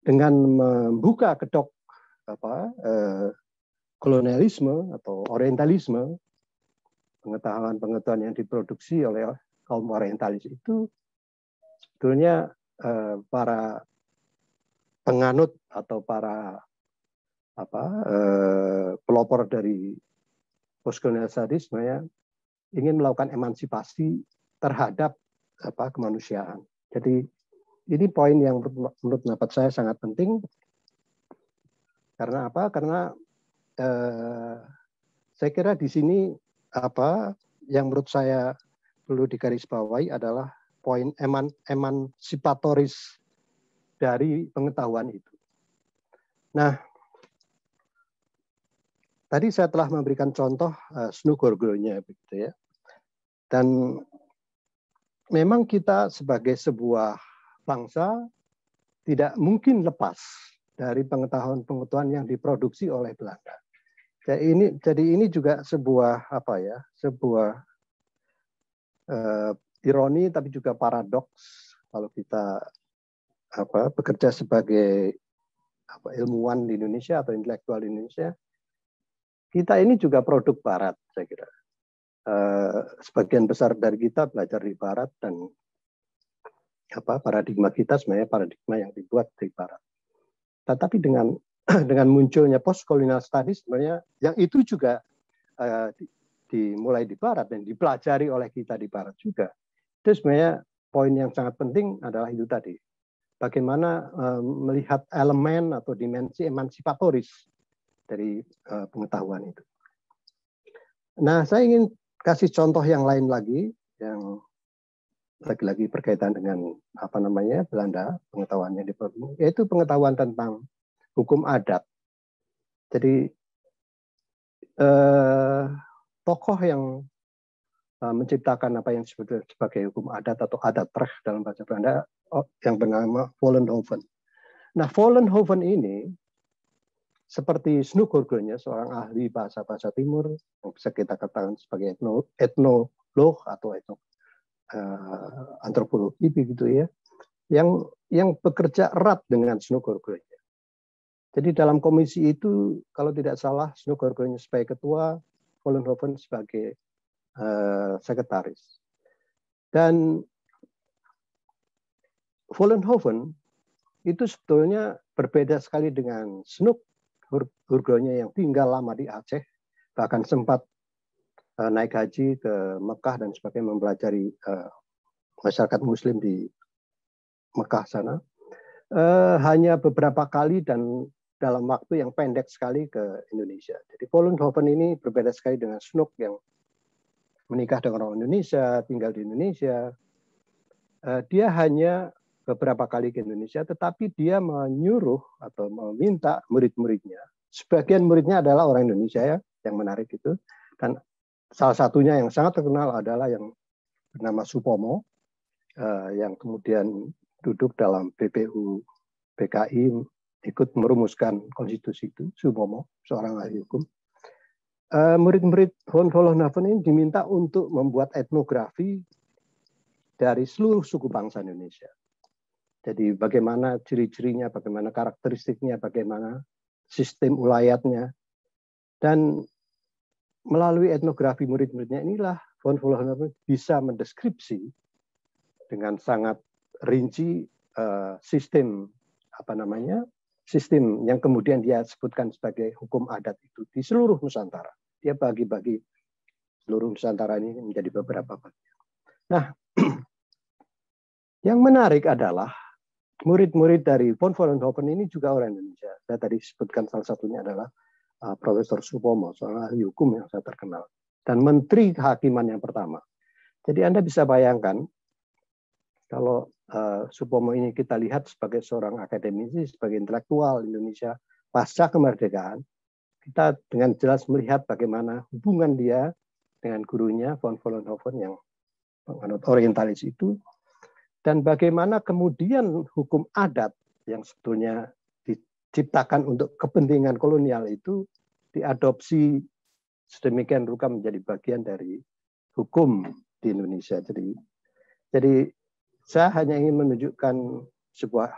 dengan membuka kedok kolonialisme atau orientalisme, pengetahuan yang diproduksi oleh kaum orientalis itu sebetulnya para penganut atau para pelopor dari postcolonial studies sebenarnya ingin melakukan emansipasi terhadap kemanusiaan. Jadi ini poin yang menurut pendapat saya sangat penting. Karena apa? Karena saya kira di sini yang menurut saya perlu digarisbawahi adalah poin emansipatoris dari pengetahuan itu. Nah, tadi saya telah memberikan contoh Snugorgolnya, begitu ya. Dan memang kita sebagai sebuah bangsa tidak mungkin lepas dari pengetahuan-pengetahuan yang diproduksi oleh Belanda. Jadi ini juga sebuah ironi tapi juga paradoks kalau kita bekerja sebagai ilmuwan di Indonesia atau intelektual di Indonesia. Kita ini juga produk Barat, saya kira. Sebagian besar dari kita belajar di Barat dan paradigma kita sebenarnya paradigma yang dibuat di Barat. Tetapi dengan munculnya postcolonial studies sebenarnya yang itu juga dimulai di Barat dan dipelajari oleh kita di Barat juga. Itu sebenarnya poin yang sangat penting adalah itu tadi. Bagaimana melihat elemen atau dimensi emansipatoris dari pengetahuan itu. Nah, saya ingin kasih contoh yang lain lagi yang lagi-lagi berkaitan dengan Belanda, pengetahuannya yaitu pengetahuan tentang hukum adat. Jadi tokoh yang menciptakan apa yang disebut sebagai hukum adat atau adatrecht dalam bahasa Belanda yang bernama Vollenhoven. Nah, Vollenhoven ini seperti Snugorgolnya, seorang ahli bahasa-bahasa Timur yang bisa kita katakan sebagai etnolog atau antropologi begitu ya, yang bekerja erat dengan Snugorgolnya. Jadi dalam komisi itu kalau tidak salah Snugorgolnya sebagai ketua, Vollenhoven sebagai sekretaris. Dan Vollenhoven itu sebetulnya berbeda sekali dengan Snook Hurgonya yang tinggal lama di Aceh, bahkan sempat naik haji ke Mekah dan sebagainya, mempelajari masyarakat Muslim di Mekah sana. Hanya beberapa kali dan dalam waktu yang pendek sekali ke Indonesia. Jadi Vollenhoven ini berbeda sekali dengan Snook yang menikah dengan orang Indonesia, tinggal di Indonesia. Dia hanya beberapa kali ke Indonesia, tetapi dia menyuruh atau meminta murid-muridnya. Sebagian muridnya adalah orang Indonesia ya, yang menarik itu. Dan salah satunya yang sangat terkenal adalah yang bernama Supomo, yang kemudian duduk dalam BPU PKI, ikut merumuskan konstitusi itu. Supomo, seorang ahli hukum. Murid-murid von Vollenhoven ini diminta untuk membuat etnografi dari seluruh suku bangsa Indonesia. Jadi bagaimana ciri-cirinya, bagaimana karakteristiknya, bagaimana sistem ulayatnya. Dan melalui etnografi murid-muridnya inilah von Vollenhoven bisa mendeskripsi dengan sangat rinci sistem sistem yang kemudian dia sebutkan sebagai hukum adat itu di seluruh Nusantara. Dia bagi-bagi seluruh Nusantara ini menjadi beberapa bagian. Nah, yang menarik adalah murid-murid dari von Vollenhoven ini juga orang Indonesia. Saya tadi sebutkan salah satunya adalah Profesor Supomo, seorang ahli hukum yang saya terkenal. Dan Menteri Kehakiman yang pertama. Jadi Anda bisa bayangkan, kalau Supomo ini kita lihat sebagai seorang akademisi, sebagai intelektual Indonesia pasca kemerdekaan, kita dengan jelas melihat bagaimana hubungan dia dengan gurunya von Vollenhoven yang menganut orientalis itu, dan bagaimana kemudian hukum adat yang sebetulnya diciptakan untuk kepentingan kolonial itu diadopsi sedemikian rupa menjadi bagian dari hukum di Indonesia. Jadi saya hanya ingin menunjukkan sebuah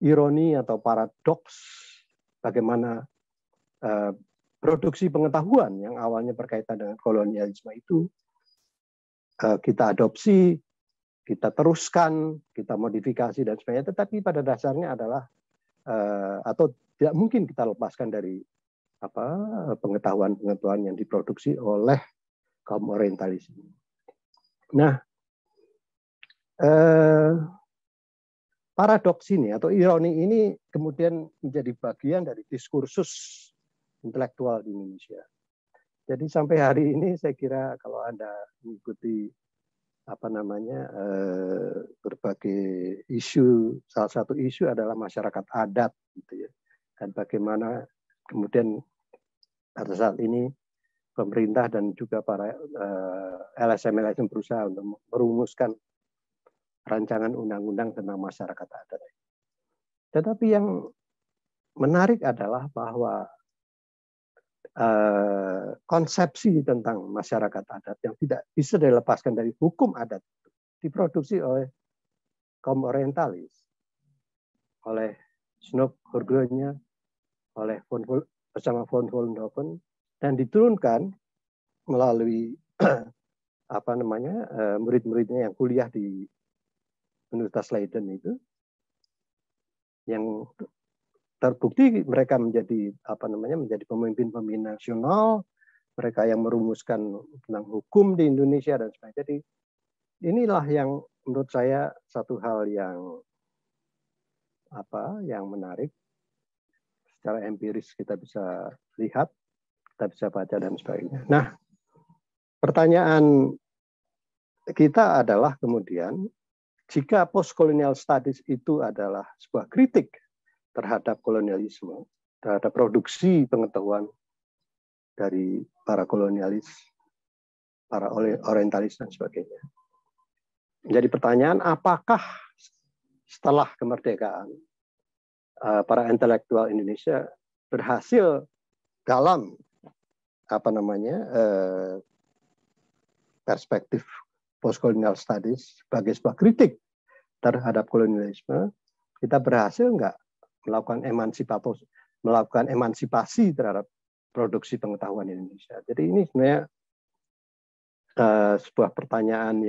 ironi atau paradoks bagaimana produksi pengetahuan yang awalnya berkaitan dengan kolonialisme itu kita adopsi, kita teruskan, kita modifikasi dan sebagainya, tetapi pada dasarnya adalah atau tidak mungkin kita lepaskan dari pengetahuan-pengetahuan yang diproduksi oleh kaum orientalis. Nah, paradoks ini atau ironi ini kemudian menjadi bagian dari diskursus intelektual di Indonesia. Jadi sampai hari ini saya kira kalau Anda mengikuti berbagai isu, salah satu isu adalah masyarakat adat gitu ya. Dan bagaimana kemudian pada saat ini pemerintah dan juga para LSM berusaha untuk merumuskan rancangan undang-undang tentang masyarakat adat. Tetapi yang menarik adalah bahwa konsepsi tentang masyarakat adat yang tidak bisa dilepaskan dari hukum adat diproduksi oleh kaum orientalis, oleh Snook Hurgonya, oleh bersama von Vollenhoven, dan diturunkan melalui murid-muridnya yang kuliah di Universitas Leiden itu, yang terbukti mereka menjadi menjadi pemimpin-pemimpin nasional, mereka yang merumuskan tentang hukum di Indonesia dan sebagainya. Jadi inilah yang menurut saya satu hal yang menarik, secara empiris kita bisa lihat, kita bisa baca dan sebagainya. Nah, pertanyaan kita adalah kemudian, jika post-colonial studies itu adalah sebuah kritik terhadap kolonialisme, terhadap produksi pengetahuan dari para kolonialis, para orientalis dan sebagainya. Jadi pertanyaan, apakah setelah kemerdekaan para intelektual Indonesia berhasil dalam perspektif post-colonial studies sebagai sebuah kritik terhadap kolonialisme, kita berhasil nggak melakukan emansipasi terhadap produksi pengetahuan Indonesia. Jadi ini sebenarnya sebuah pertanyaan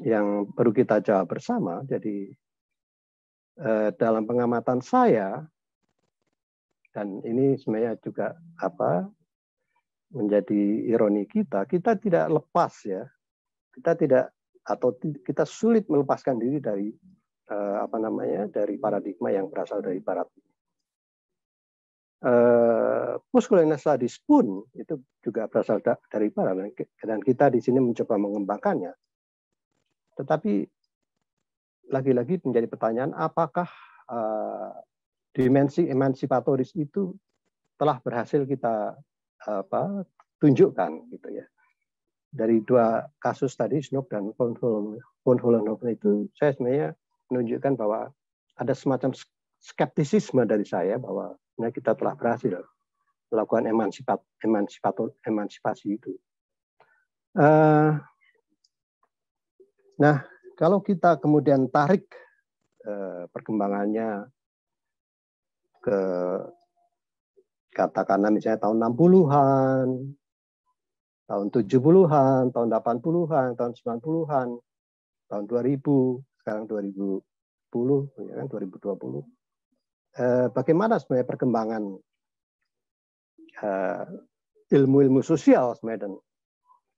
yang perlu kita jawab bersama. Jadi dalam pengamatan saya, dan ini sebenarnya juga menjadi ironi kita tidak lepas ya, kita sulit melepaskan diri dari dari paradigma yang berasal dari Barat. Postcolonial studies pun itu juga berasal dari Barat, dan kita di sini mencoba mengembangkannya. Tetapi lagi-lagi menjadi pertanyaan, apakah dimensi emansipatoris itu telah berhasil kita tunjukkan gitu ya. Dari dua kasus tadi, Snook dan von Vollenhoven itu, saya sebenarnya menunjukkan bahwa ada semacam skeptisisme dari saya bahwa kita telah berhasil melakukan emansipasi itu. Nah, kalau kita kemudian tarik perkembangannya ke katakanlah misalnya tahun 60-an, tahun 70-an, tahun 80-an, tahun 90-an, tahun 2000, sekarang 2010, ya kan 2020. Bagaimana sebenarnya perkembangan ilmu-ilmu sosial sebenarnya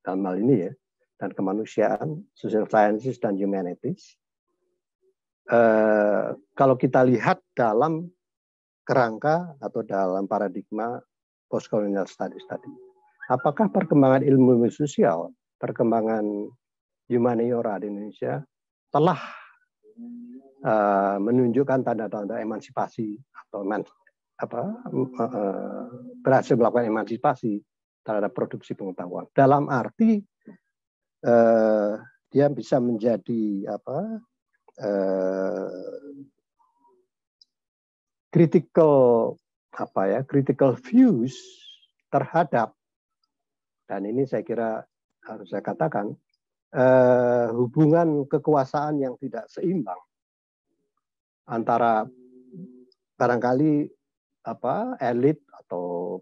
dalam hal ini ya, dan kemanusiaan, social sciences dan humanities. Kalau kita lihat dalam kerangka atau dalam paradigma postcolonial studies tadi, apakah perkembangan ilmu sosial, perkembangan humaniora di Indonesia telah menunjukkan tanda-tanda emansipasi atau berhasil melakukan emansipasi terhadap produksi pengetahuan. Dalam arti dia bisa menjadi critical views terhadap, dan ini saya kira harus saya katakan, hubungan kekuasaan yang tidak seimbang antara barangkali elit atau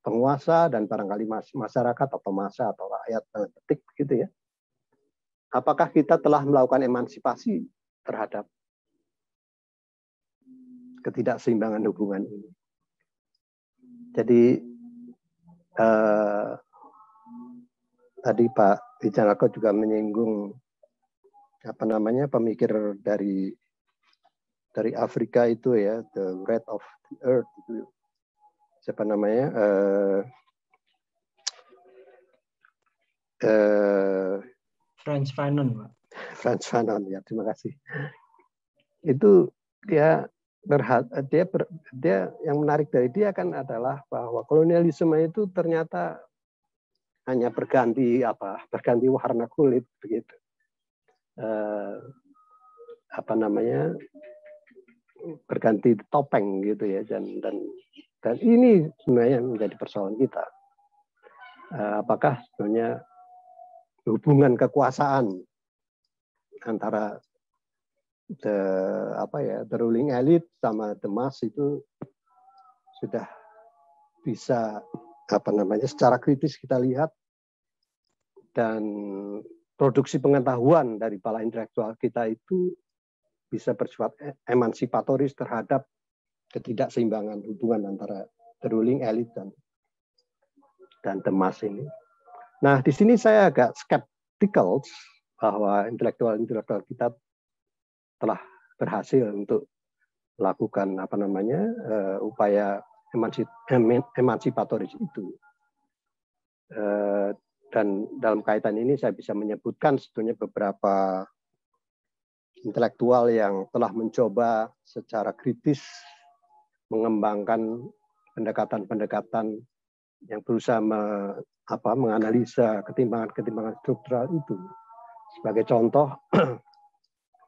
penguasa dan barangkali masyarakat atau massa atau rakyat petik gitu ya. Apakah kita telah melakukan emansipasi terhadap ketidakseimbangan hubungan ini? Jadi tadi Pak Wijanarko juga menyinggung pemikir dari Afrika itu ya, the red of the earth itu, siapa namanya, Frantz Fanon, Pak. Frantz Fanon, ya, terima kasih. Itu dia yang menarik dari dia kan adalah bahwa kolonialisme itu ternyata hanya berganti warna kulit begitu. Berganti topeng gitu ya, dan ini sebenarnya menjadi persoalan kita. Apakah sebenarnya hubungan kekuasaan antara the ruling elite sama the mass itu sudah bisa secara kritis kita lihat, dan produksi pengetahuan dari para intelektual kita itu bisa bersifat emansipatoris terhadap ketidakseimbangan hubungan antara the ruling elite dan the mass ini. Nah, di sini saya agak skeptical bahwa intelektual kita telah berhasil untuk melakukan upaya emansipatoris itu. Dan dalam kaitan ini saya bisa menyebutkan sebetulnya beberapa intelektual yang telah mencoba secara kritis mengembangkan pendekatan-pendekatan yang berusaha menganalisa ketimpangan struktural itu. Sebagai contoh,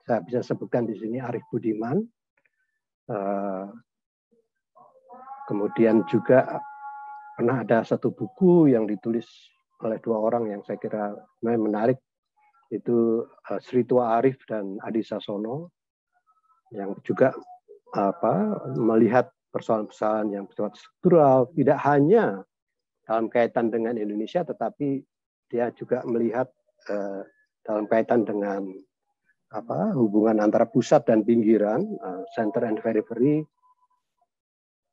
saya bisa sebutkan di sini Arief Budiman, kemudian juga pernah ada satu buku yang ditulis oleh dua orang yang saya kira menarik, itu Sri Tua Arief dan Adi Sasono, yang juga melihat persoalan-persoalan yang bersifat struktural, tidak hanya dalam kaitan dengan Indonesia, tetapi dia juga melihat dalam kaitan dengan hubungan antara pusat dan pinggiran, center and periphery,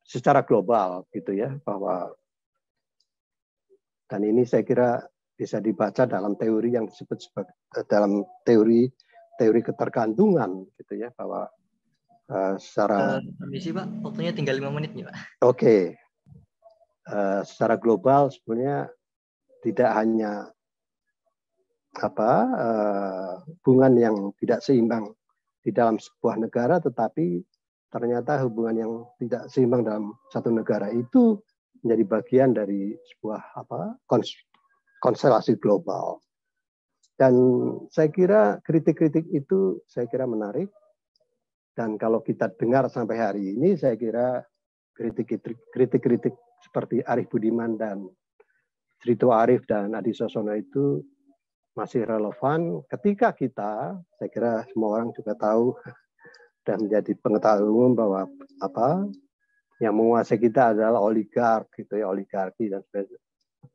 secara global gitu ya, bahwa dan ini saya kira bisa dibaca dalam teori yang disebut sebagai dalam teori ketergantungan gitu ya, bahwa secara permisi Pak, waktunya tinggal 5 menit nih Pak. Oke. Secara global sebenarnya tidak hanya hubungan yang tidak seimbang di dalam sebuah negara, tetapi ternyata hubungan yang tidak seimbang dalam satu negara itu menjadi bagian dari sebuah konstelasi global. Dan saya kira kritik-kritik itu saya kira menarik. Dan kalau kita dengar sampai hari ini, saya kira kritik-kritik seperti Arif Budiman dan Trito Arif dan Adi Sosono itu masih relevan ketika kita, saya kira semua orang juga tahu dan menjadi pengetahuan umum bahwa yang menguasai kita adalah oligark gitu ya, oligarki dan sebagainya.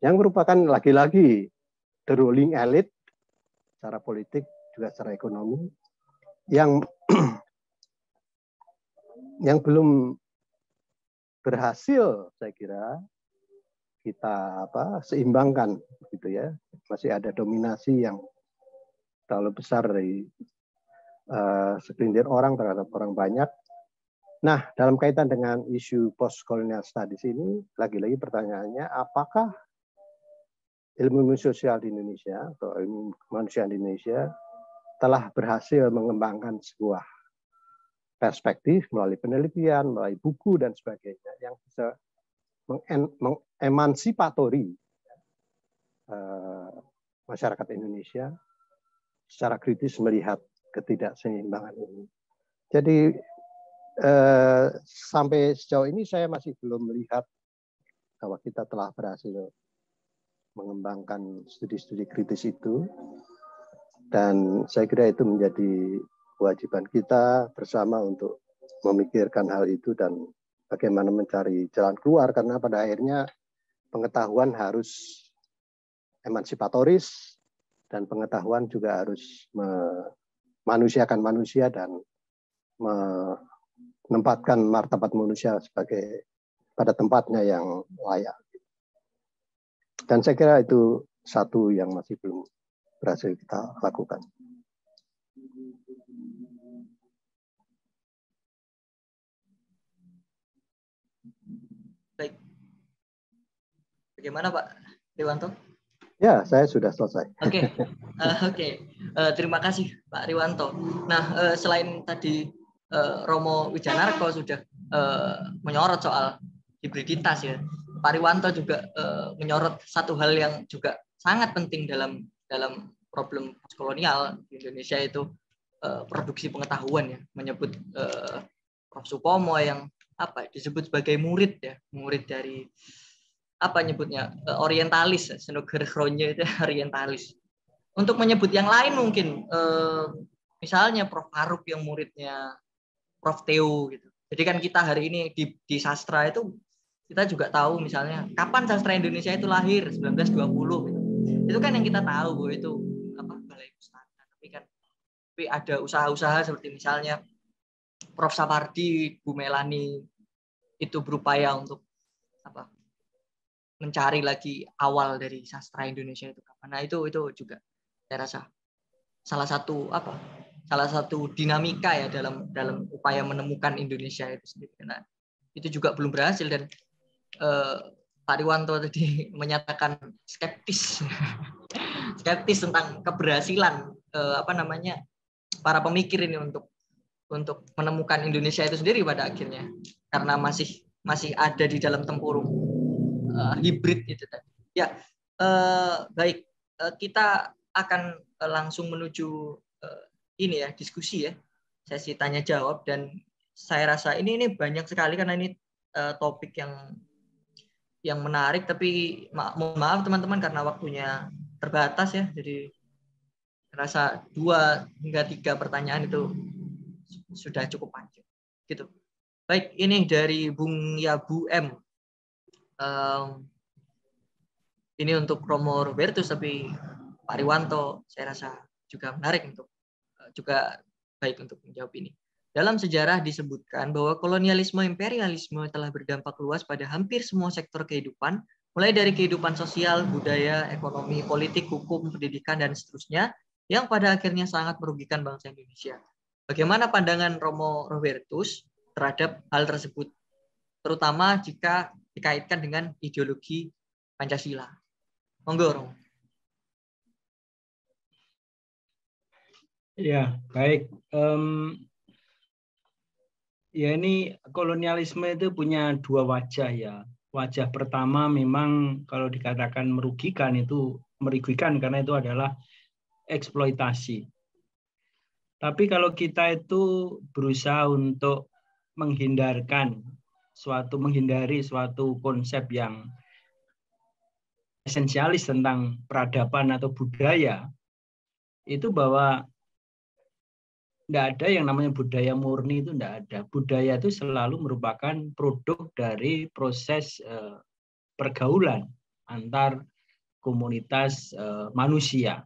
Yang merupakan lagi-lagi the ruling elite secara politik juga secara ekonomi yang belum berhasil saya kira kita seimbangkan gitu ya. Masih ada dominasi yang terlalu besar dari segelintir orang terhadap orang banyak. Nah, dalam kaitan dengan isu post-colonial studies ini, lagi-lagi pertanyaannya, apakah ilmu sosial di Indonesia atau ilmu kemanusiaan di Indonesia telah berhasil mengembangkan sebuah perspektif melalui penelitian, melalui buku dan sebagainya yang bisa mengemansipasi masyarakat Indonesia secara kritis melihat ketidakseimbangan ini. Jadi sampai sejauh ini saya masih belum melihat bahwa kita telah berhasil mengembangkan studi-studi kritis itu, dan saya kira itu menjadi kewajiban kita bersama untuk memikirkan hal itu dan bagaimana mencari jalan keluar, karena pada akhirnya pengetahuan harus emansipatoris dan pengetahuan juga harus memanusiakan manusia dan menempatkan martabat manusia sebagai pada tempatnya yang layak. Dan saya kira itu satu yang masih belum berhasil kita lakukan. Baik. Bagaimana Pak Riwanto? Ya, saya sudah selesai. Oke. Terima kasih Pak Riwanto. Nah, selain tadi Romo Wijanarko sudah menyorot soal hibriditas ya, Pak Riwanto juga menyorot satu hal yang juga sangat penting dalam problem kolonial di Indonesia, itu produksi pengetahuan ya, menyebut Prof. Supomo yang disebut sebagai murid dari nyebutnya orientalis, Senoger Kronje itu orientalis. Untuk menyebut yang lain mungkin misalnya Prof. Faruk yang muridnya Prof. Theo gitu. Jadi kan kita hari ini di sastra itu kita juga tahu misalnya kapan sastra Indonesia itu lahir, 1920 gitu. Itu kan yang kita tahu bahwa itu Balai Pustaka. Tapi ada usaha-usaha seperti misalnya Prof. Sapardi, Bu Melani itu berupaya untuk mencari lagi awal dari sastra Indonesia itu kapan. Nah, itu juga saya rasa salah satu dinamika ya dalam upaya menemukan Indonesia itu sendiri. Nah, itu juga belum berhasil, dan Pak Riwanto tadi menyatakan skeptis tentang keberhasilan para pemikir ini untuk menemukan Indonesia itu sendiri pada akhirnya, karena masih ada di dalam tempurung hibrid itu tadi. Ya, baik, kita akan langsung menuju diskusi ya, sesi tanya jawab, dan saya rasa ini banyak sekali karena ini topik yang menarik, tapi mohon maaf teman-teman karena waktunya terbatas ya, jadi rasa 2 hingga 3 pertanyaan itu sudah cukup panjang gitu. Baik, ini dari Bung Yabu M. Ini untuk Romo Robertus, tapi Pak Riwanto saya rasa juga menarik untuk juga baik untuk menjawab ini. Dalam sejarah disebutkan bahwa kolonialisme imperialisme telah berdampak luas pada hampir semua sektor kehidupan, mulai dari kehidupan sosial, budaya, ekonomi, politik, hukum, pendidikan, dan seterusnya, yang pada akhirnya sangat merugikan bangsa Indonesia. Bagaimana pandangan Romo Robertus terhadap hal tersebut, terutama jika dikaitkan dengan ideologi Pancasila? Monggo, Romo. Ya, baik. Ya, ini kolonialisme itu punya dua wajah ya. Wajah pertama memang kalau dikatakan merugikan karena itu adalah eksploitasi. Tapi kalau kita itu berusaha untuk menghindari suatu konsep yang esensialis tentang peradaban atau budaya, itu bahwa tidak ada yang namanya budaya murni, itu tidak ada. Budaya itu selalu merupakan produk dari proses pergaulan antar komunitas manusia.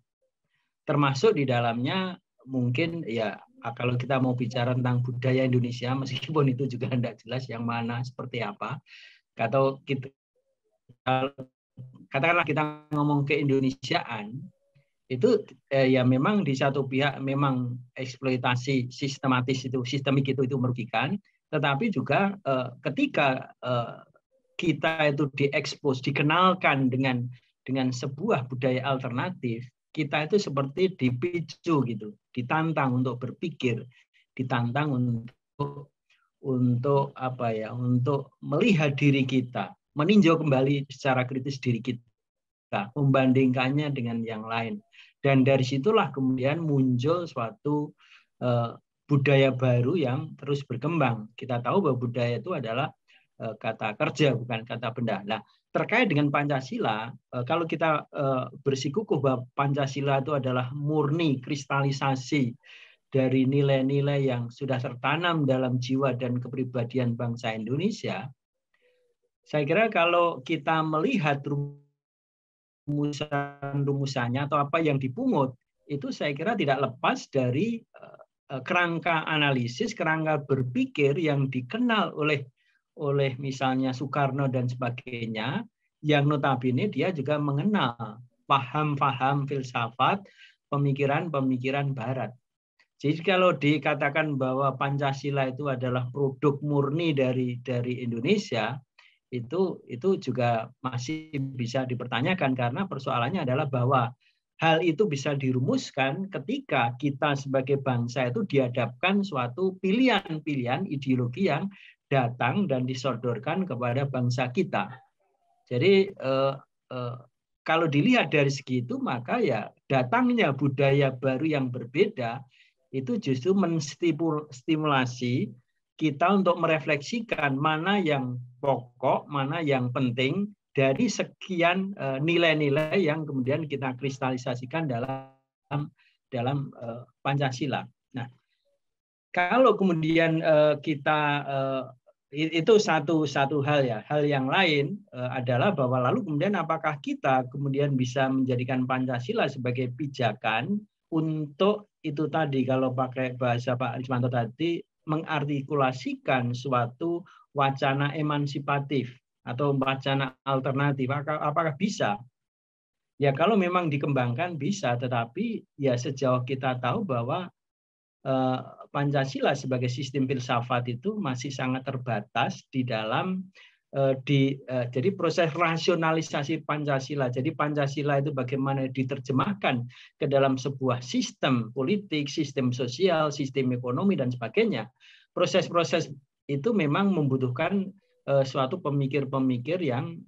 Termasuk di dalamnya mungkin ya kalau kita mau bicara tentang budaya Indonesia, meskipun itu juga tidak jelas yang mana seperti apa. Atau katakanlah kita ngomong keindonesiaan, itu ya memang di satu pihak memang eksploitasi sistemik itu merugikan, tetapi juga ketika kita itu diekspos, dikenalkan dengan sebuah budaya alternatif, kita itu seperti dipicu gitu, ditantang untuk berpikir, ditantang untuk melihat diri kita, meninjau kembali secara kritis diri kita, membandingkannya dengan yang lain. Dan dari situlah kemudian muncul suatu budaya baru yang terus berkembang. Kita tahu bahwa budaya itu adalah kata kerja, bukan kata benda. Nah, terkait dengan Pancasila, kalau kita bersikukuh bahwa Pancasila itu adalah murni kristalisasi dari nilai-nilai yang sudah tertanam dalam jiwa dan kepribadian bangsa Indonesia, saya kira kalau kita melihat rumusannya atau apa yang dipungut, itu saya kira tidak lepas dari kerangka analisis, kerangka berpikir yang dikenal oleh misalnya Soekarno dan sebagainya, yang notabene dia juga mengenal paham-paham filsafat, pemikiran-pemikiran Barat. Jadi kalau dikatakan bahwa Pancasila itu adalah produk murni dari Indonesia, itu juga masih bisa dipertanyakan, karena persoalannya adalah bahwa hal itu bisa dirumuskan ketika kita sebagai bangsa itu dihadapkan suatu pilihan-pilihan ideologi yang datang dan disodorkan kepada bangsa kita. Jadi kalau dilihat dari segi itu, maka ya datangnya budaya baru yang berbeda itu justru menstimulasi kita untuk merefleksikan mana yang pokok, mana yang penting dari sekian nilai-nilai yang kemudian kita kristalisasikan dalam Pancasila. Nah, kalau kemudian kita itu satu hal ya. Hal yang lain adalah bahwa lalu kemudian apakah kita kemudian bisa menjadikan Pancasila sebagai pijakan untuk itu tadi, kalau pakai bahasa Pak Rismanto tadi, mengartikulasikan suatu wacana emansipatif atau wacana alternatif. Apakah bisa? Ya kalau memang dikembangkan bisa, tetapi ya sejauh kita tahu bahwa Pancasila sebagai sistem filsafat itu masih sangat terbatas di dalam jadi proses rasionalisasi Pancasila. Jadi Pancasila itu bagaimana diterjemahkan ke dalam sebuah sistem politik, sistem sosial, sistem ekonomi dan sebagainya. Proses-proses itu memang membutuhkan suatu pemikir-pemikir yang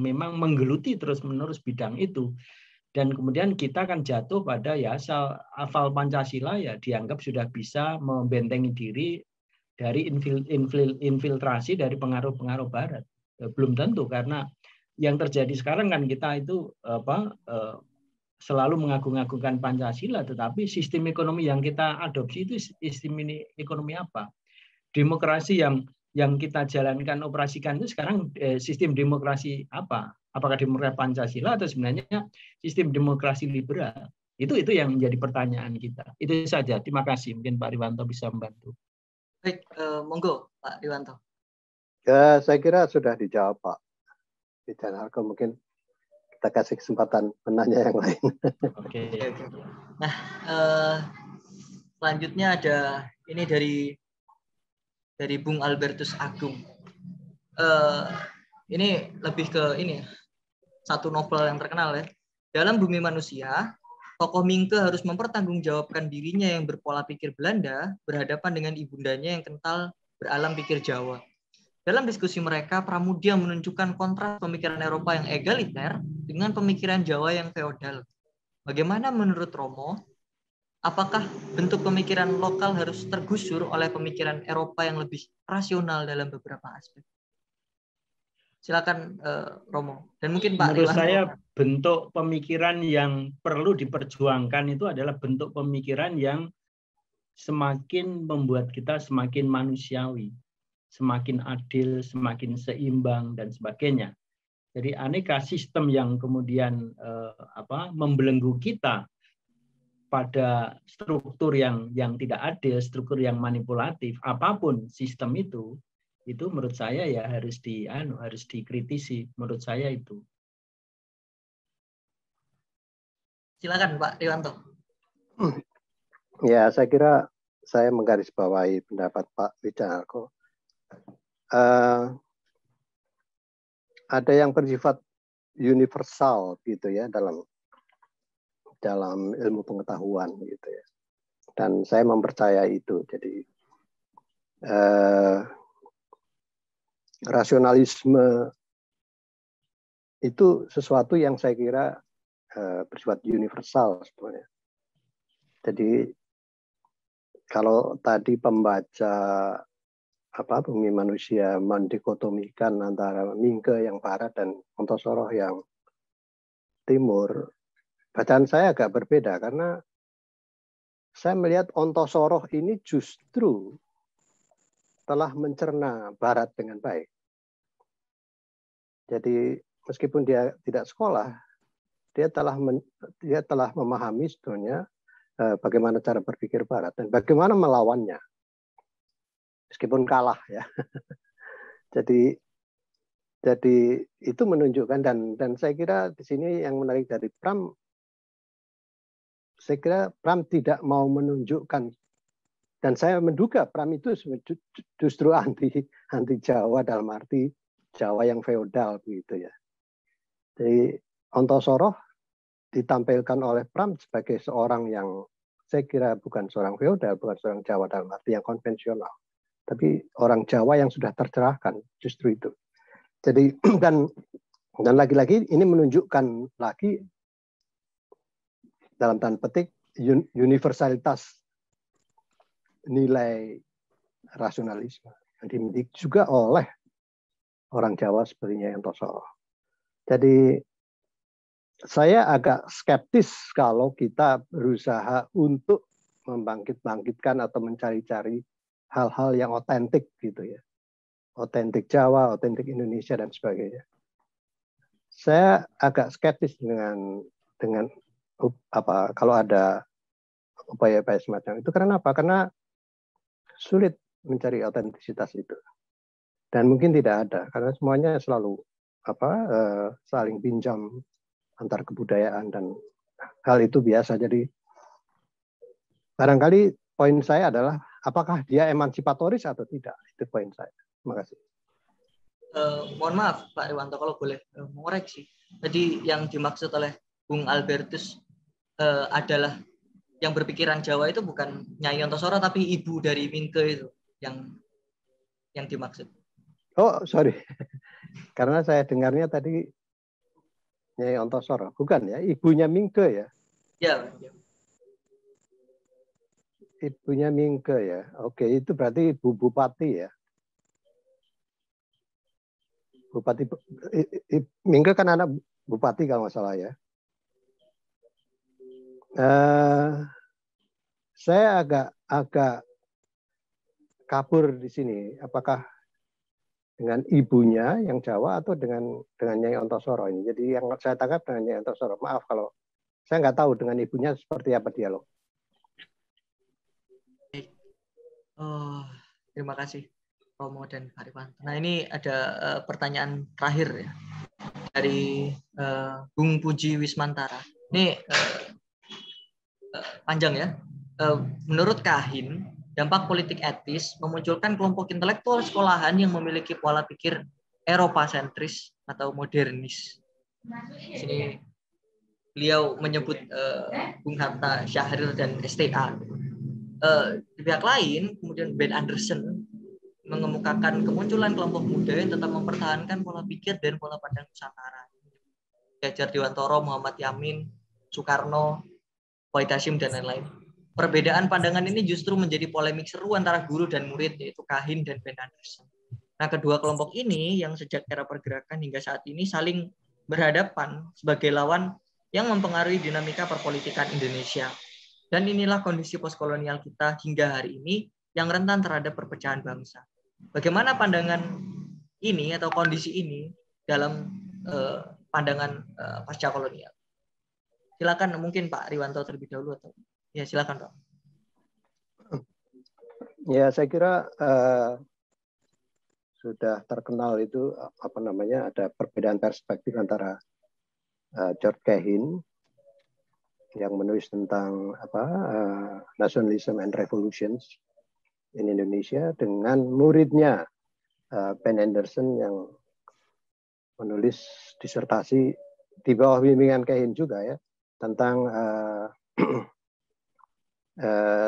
memang menggeluti terus-menerus bidang itu. Dan kemudian kita akan jatuh pada ya asal hafal Pancasila ya dianggap sudah bisa membentengi diri dari infiltrasi dari pengaruh-pengaruh Barat. Belum tentu, karena yang terjadi sekarang kan kita itu selalu mengagung-agungkan Pancasila, tetapi sistem ekonomi yang kita adopsi itu sistem ekonomi apa? Demokrasi yang kita jalankan, operasikan itu sekarang sistem demokrasi apa? Apakah demokrasi Pancasila atau sebenarnya sistem demokrasi liberal? Itu yang menjadi pertanyaan kita. Itu saja. Terima kasih. Mungkin Pak Riwanto bisa membantu. Baik, monggo Pak Riwanto. Ya, saya kira sudah dijawab Pak Wijanarko. Mungkin kita kasih kesempatan penanya yang lain. Oke. Nah, selanjutnya ada ini dari Bung Albertus Agung. Ini lebih ke ini satu novel yang terkenal ya. Dalam Bumi Manusia, tokoh Mingke harus mempertanggungjawabkan dirinya yang berpola pikir Belanda berhadapan dengan ibundanya yang kental beralam pikir Jawa. Dalam diskusi mereka, Pramudia menunjukkan kontras pemikiran Eropa yang egaliter dengan pemikiran Jawa yang feodal. Bagaimana menurut Romo? Apakah bentuk pemikiran lokal harus tergusur oleh pemikiran Eropa yang lebih rasional dalam beberapa aspek? Silakan Romo. Dan mungkin Pak Menurut Riwanto. saya bentuk pemikiran yang perlu diperjuangkan itu adalah bentuk pemikiran yang semakin membuat kita semakin manusiawi, semakin adil, semakin seimbang dan sebagainya. Jadi aneka sistem yang kemudian membelenggu kita pada struktur yang tidak adil, struktur yang manipulatif, apapun sistem itu menurut saya ya harus dikritisi. Menurut saya itu. Silakan Pak Riwanto. Ya, saya kira saya menggarisbawahi pendapat Pak Wijanarko. Ada yang bersifat universal gitu ya dalam ilmu pengetahuan gitu ya. Dan saya mempercayai itu. Jadi rasionalisme itu sesuatu yang saya kira bersifat universal sebenarnya. Jadi kalau tadi pembaca Bumi Manusia mendikotomikan antara Mingke yang barat dan Ontosoroh yang timur, bacaan saya agak berbeda karena saya melihat Ontosoroh ini justru telah mencerna barat dengan baik. Jadi meskipun dia tidak sekolah, dia telah memahami sebetulnya bagaimana cara berpikir barat dan bagaimana melawannya. Meskipun kalah ya. Jadi itu menunjukkan dan saya kira di sini yang menarik dari Pram, saya kira Pram tidak mau menunjukkan, dan saya menduga Pram itu justru anti Jawa dalam arti Jawa yang feodal begitu ya. Jadi Ontosoroh ditampilkan oleh Pram sebagai seorang yang saya kira bukan seorang feodal, bukan seorang Jawa dalam arti yang konvensional, tapi orang Jawa yang sudah tercerahkan, justru itu. Jadi dan lagi-lagi ini menunjukkan lagi dalam tanda petik universalitas nilai rasionalisme yang dimiliki juga oleh orang Jawa sepertinya yang Ontosoroh. Jadi saya agak skeptis kalau kita berusaha untuk membangkit-bangkitkan atau mencari-cari hal-hal yang otentik gitu ya. Otentik Jawa, otentik Indonesia dan sebagainya. Saya agak skeptis dengan kalau ada upaya-upaya semacam itu. Karena apa? Karena sulit mencari otentisitas itu. Dan mungkin tidak ada karena semuanya selalu saling pinjam antar kebudayaan dan hal itu biasa. Jadi barangkali poin saya adalah apakah dia emansipatoris atau tidak, itu poin saya. Terima kasih. Mohon maaf Pak Riwanto kalau boleh mengoreksi. Tadi yang dimaksud oleh Bung Albertus adalah yang berpikiran Jawa itu bukan Nyai Ontosoroh tapi ibu dari Mingke itu yang dimaksud. Oh sorry, karena saya dengarnya tadi Nyai Ontosoroh, bukan ya, ibunya Mingke ya? Ya. Ibunya Mingke ya, oke, itu berarti ibu bupati ya? Bupati Mingke kan anak bupati kalau nggak salah ya. Saya agak kabur di sini. Apakah dengan ibunya yang Jawa atau dengan Nyai Ontosoroh ini? Jadi yang saya tangkap dengan Nyai Ontosoroh. Maaf kalau Saya nggak tahu dengan ibunya seperti apa dialog. Oh, terima kasih Romo dan Pak Rifanto. Nah, ini ada pertanyaan terakhir ya dari Bung Puji Wismantara. Ini panjang ya. Menurut Kahin, dampak politik etis memunculkan kelompok intelektual sekolahan yang memiliki pola pikir Eropa sentris atau modernis. Di sini beliau menyebut Bung Hatta, Syahrir, dan STA. Di pihak lain, kemudian Ben Anderson mengemukakan kemunculan kelompok muda yang tetap mempertahankan pola pikir dan pola pandang Nusantara. Gajar Dewantoro, Muhammad Yamin, Soekarno, Wahid Hasyim, dan lain-lain. Perbedaan pandangan ini justru menjadi polemik seru antara guru dan murid, yaitu Kahin dan Ben Anderson. Nah, kedua kelompok ini yang sejak era pergerakan hingga saat ini saling berhadapan sebagai lawan yang mempengaruhi dinamika perpolitikan Indonesia. Dan inilah kondisi postkolonial kita hingga hari ini yang rentan terhadap perpecahan bangsa. Bagaimana pandangan ini atau kondisi ini dalam pandangan pasca kolonial? Silakan, mungkin Pak Riwanto terlebih dahulu atau ya silakan Pak. Ya, saya kira sudah terkenal itu apa namanya, ada perbedaan perspektif antara George Kahin yang menulis tentang nationalism and revolutions in Indonesia dengan muridnya Ben Anderson yang menulis disertasi di bawah bimbingan Kahin juga ya tentang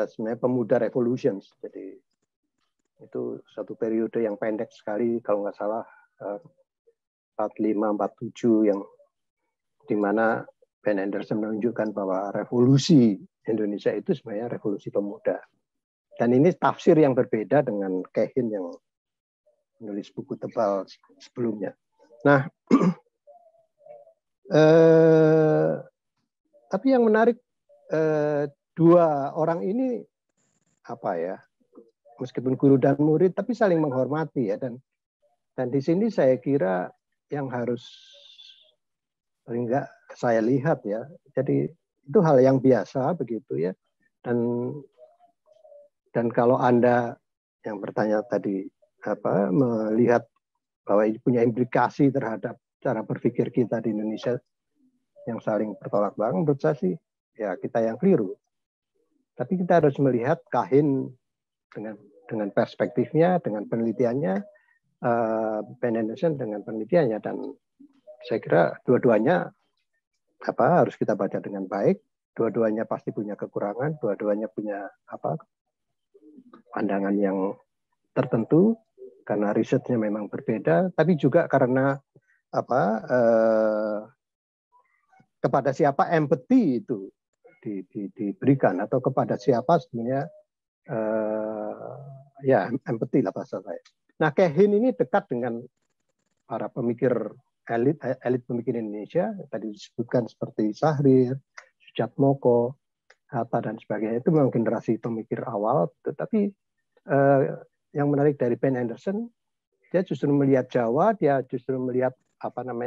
sebenarnya pemuda revolutions. Jadi itu satu periode yang pendek sekali kalau nggak salah 45-47 yang dimana Ben Anderson menunjukkan bahwa revolusi Indonesia itu sebenarnya revolusi pemuda. Dan ini tafsir yang berbeda dengan Kahin yang menulis buku tebal sebelumnya. Nah, tapi yang menarik dua orang ini apa ya, meskipun guru dan murid tapi saling menghormati ya, dan di sini saya kira yang harus paling enggak saya lihat ya, jadi itu hal yang biasa begitu ya, dan kalau Anda yang bertanya tadi melihat bahwa ini punya implikasi terhadap cara berpikir kita di Indonesia yang saling bertolak belakang, menurut saya sih ya kita yang keliru. Tapi kita harus melihat Kahin dengan perspektifnya, dengan penelitiannya, Ben Anderson dengan penelitiannya, dan saya kira dua-duanya harus kita baca dengan baik. Dua-duanya pasti punya kekurangan, dua-duanya punya pandangan yang tertentu karena risetnya memang berbeda, tapi juga karena kepada siapa empati itu diberikan, atau kepada siapa sebenarnya ya empati lah bahasa saya. Nah, Kahin ini dekat dengan para pemikir elit pemikir Indonesia tadi disebutkan seperti Syahrir, Sujatmoko, Hatta dan sebagainya. Itu memang generasi pemikir awal, tetapi yang menarik dari Ben Anderson, dia justru melihat Jawa, dia justru melihat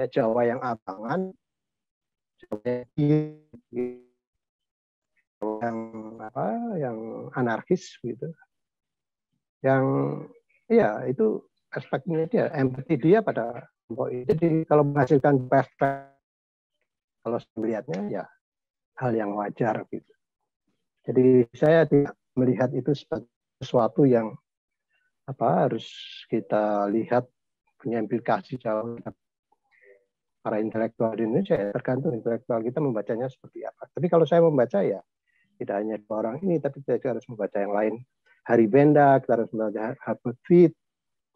Jawa yang abangan, yang anarkis gitu, yang ya itu perspektifnya dia, empati dia pada kelompok ini. Jadi kalau menghasilkan perspektif, kalau melihatnya ya hal yang wajar gitu. Jadi saya tidak melihat itu sebagai sesuatu yang harus kita lihat punya implikasi jauh. Para intelektual di Indonesia, tergantung intelektual kita membacanya seperti apa. Tapi kalau saya membaca ya tidak hanya dua orang ini, tapi kita harus membaca yang lain. Hari Benda, kita harus membaca Herbert Pitt.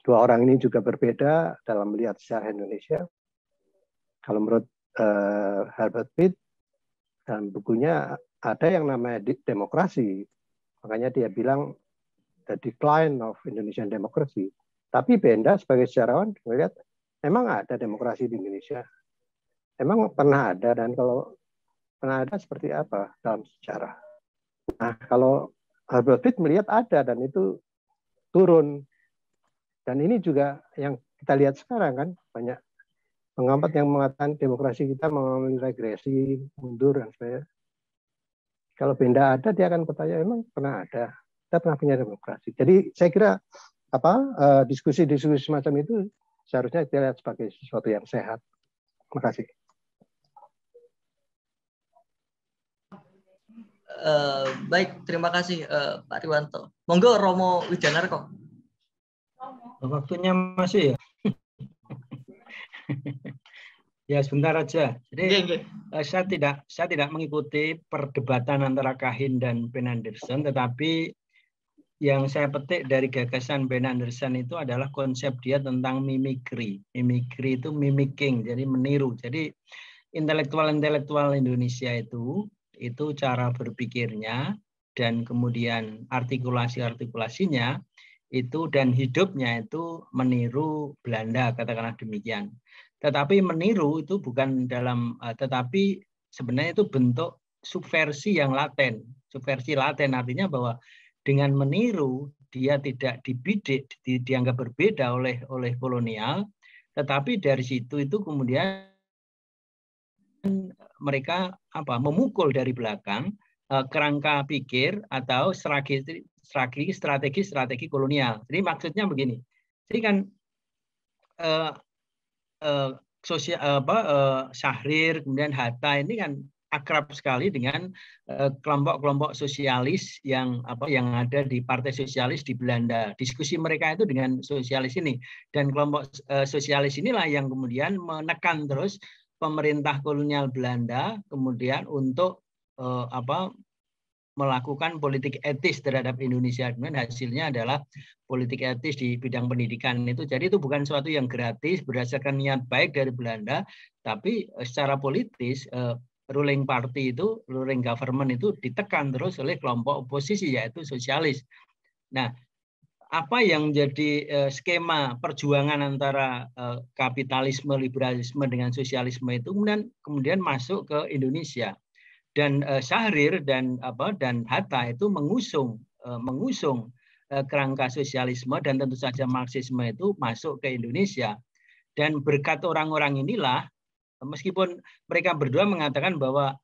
Dua orang ini juga berbeda dalam melihat sejarah Indonesia. Kalau menurut Herbert Pitt, dalam bukunya ada yang namanya demokrasi. Makanya dia bilang the decline of Indonesian democracy. Tapi Benda sebagai sejarawan melihat memang ada demokrasi di Indonesia. Emang pernah ada, dan kalau pernah ada seperti apa dalam sejarah. Nah, kalau Herbert Pitt melihat ada dan itu turun. Dan ini juga yang kita lihat sekarang kan, banyak pengamat yang mengatakan demokrasi kita mengalami regresi, mundur dan sebagainya. Kalau benda ada, dia akan bertanya, emang pernah ada? Kita pernah punya demokrasi. Jadi saya kira diskusi-diskusi semacam itu seharusnya dilihat sebagai sesuatu yang sehat. Terima kasih. Baik, terima kasih Pak Riwanto. Monggo Romo Wijanarko. Waktunya masih ya? Ya sebentar aja. Jadi saya tidak mengikuti perdebatan antara Kahin dan Ben Anderson, tetapi yang saya petik dari gagasan Ben Anderson itu adalah konsep dia tentang mimikri. Mimikri itu mimicking, jadi meniru. Jadi intelektual Indonesia itu cara berpikirnya dan kemudian artikulasinya itu dan hidupnya itu meniru Belanda, katakanlah demikian. Tetapi meniru itu bukan tetapi sebenarnya itu bentuk subversi yang laten. Subversi laten artinya bahwa dengan meniru dia tidak dibidik, dianggap berbeda oleh kolonial, tetapi dari situ itu kemudian mereka memukul dari belakang kerangka pikir atau strategi kolonial. Jadi maksudnya begini. Jadi kan Syahrir kemudian Hatta ini kan akrab sekali dengan kelompok-kelompok sosialis yang ada di Partai Sosialis di Belanda. Diskusi mereka itu dengan sosialis ini, dan kelompok sosialis inilah yang kemudian menekan terus pemerintah kolonial Belanda kemudian untuk melakukan politik etis terhadap Indonesia. Kemudian hasilnya adalah politik etis di bidang pendidikan itu. Jadi itu bukan sesuatu yang gratis berdasarkan niat baik dari Belanda, tapi secara politis ruling government itu ditekan terus oleh kelompok oposisi yaitu sosialis. Nah, apa yang menjadi skema perjuangan antara kapitalisme, liberalisme dengan sosialisme itu kemudian masuk ke Indonesia. Dan Syahrir dan Hatta itu mengusung kerangka sosialisme dan tentu saja Marxisme itu masuk ke Indonesia. Dan berkat orang-orang inilah, meskipun mereka berdua mengatakan bahwa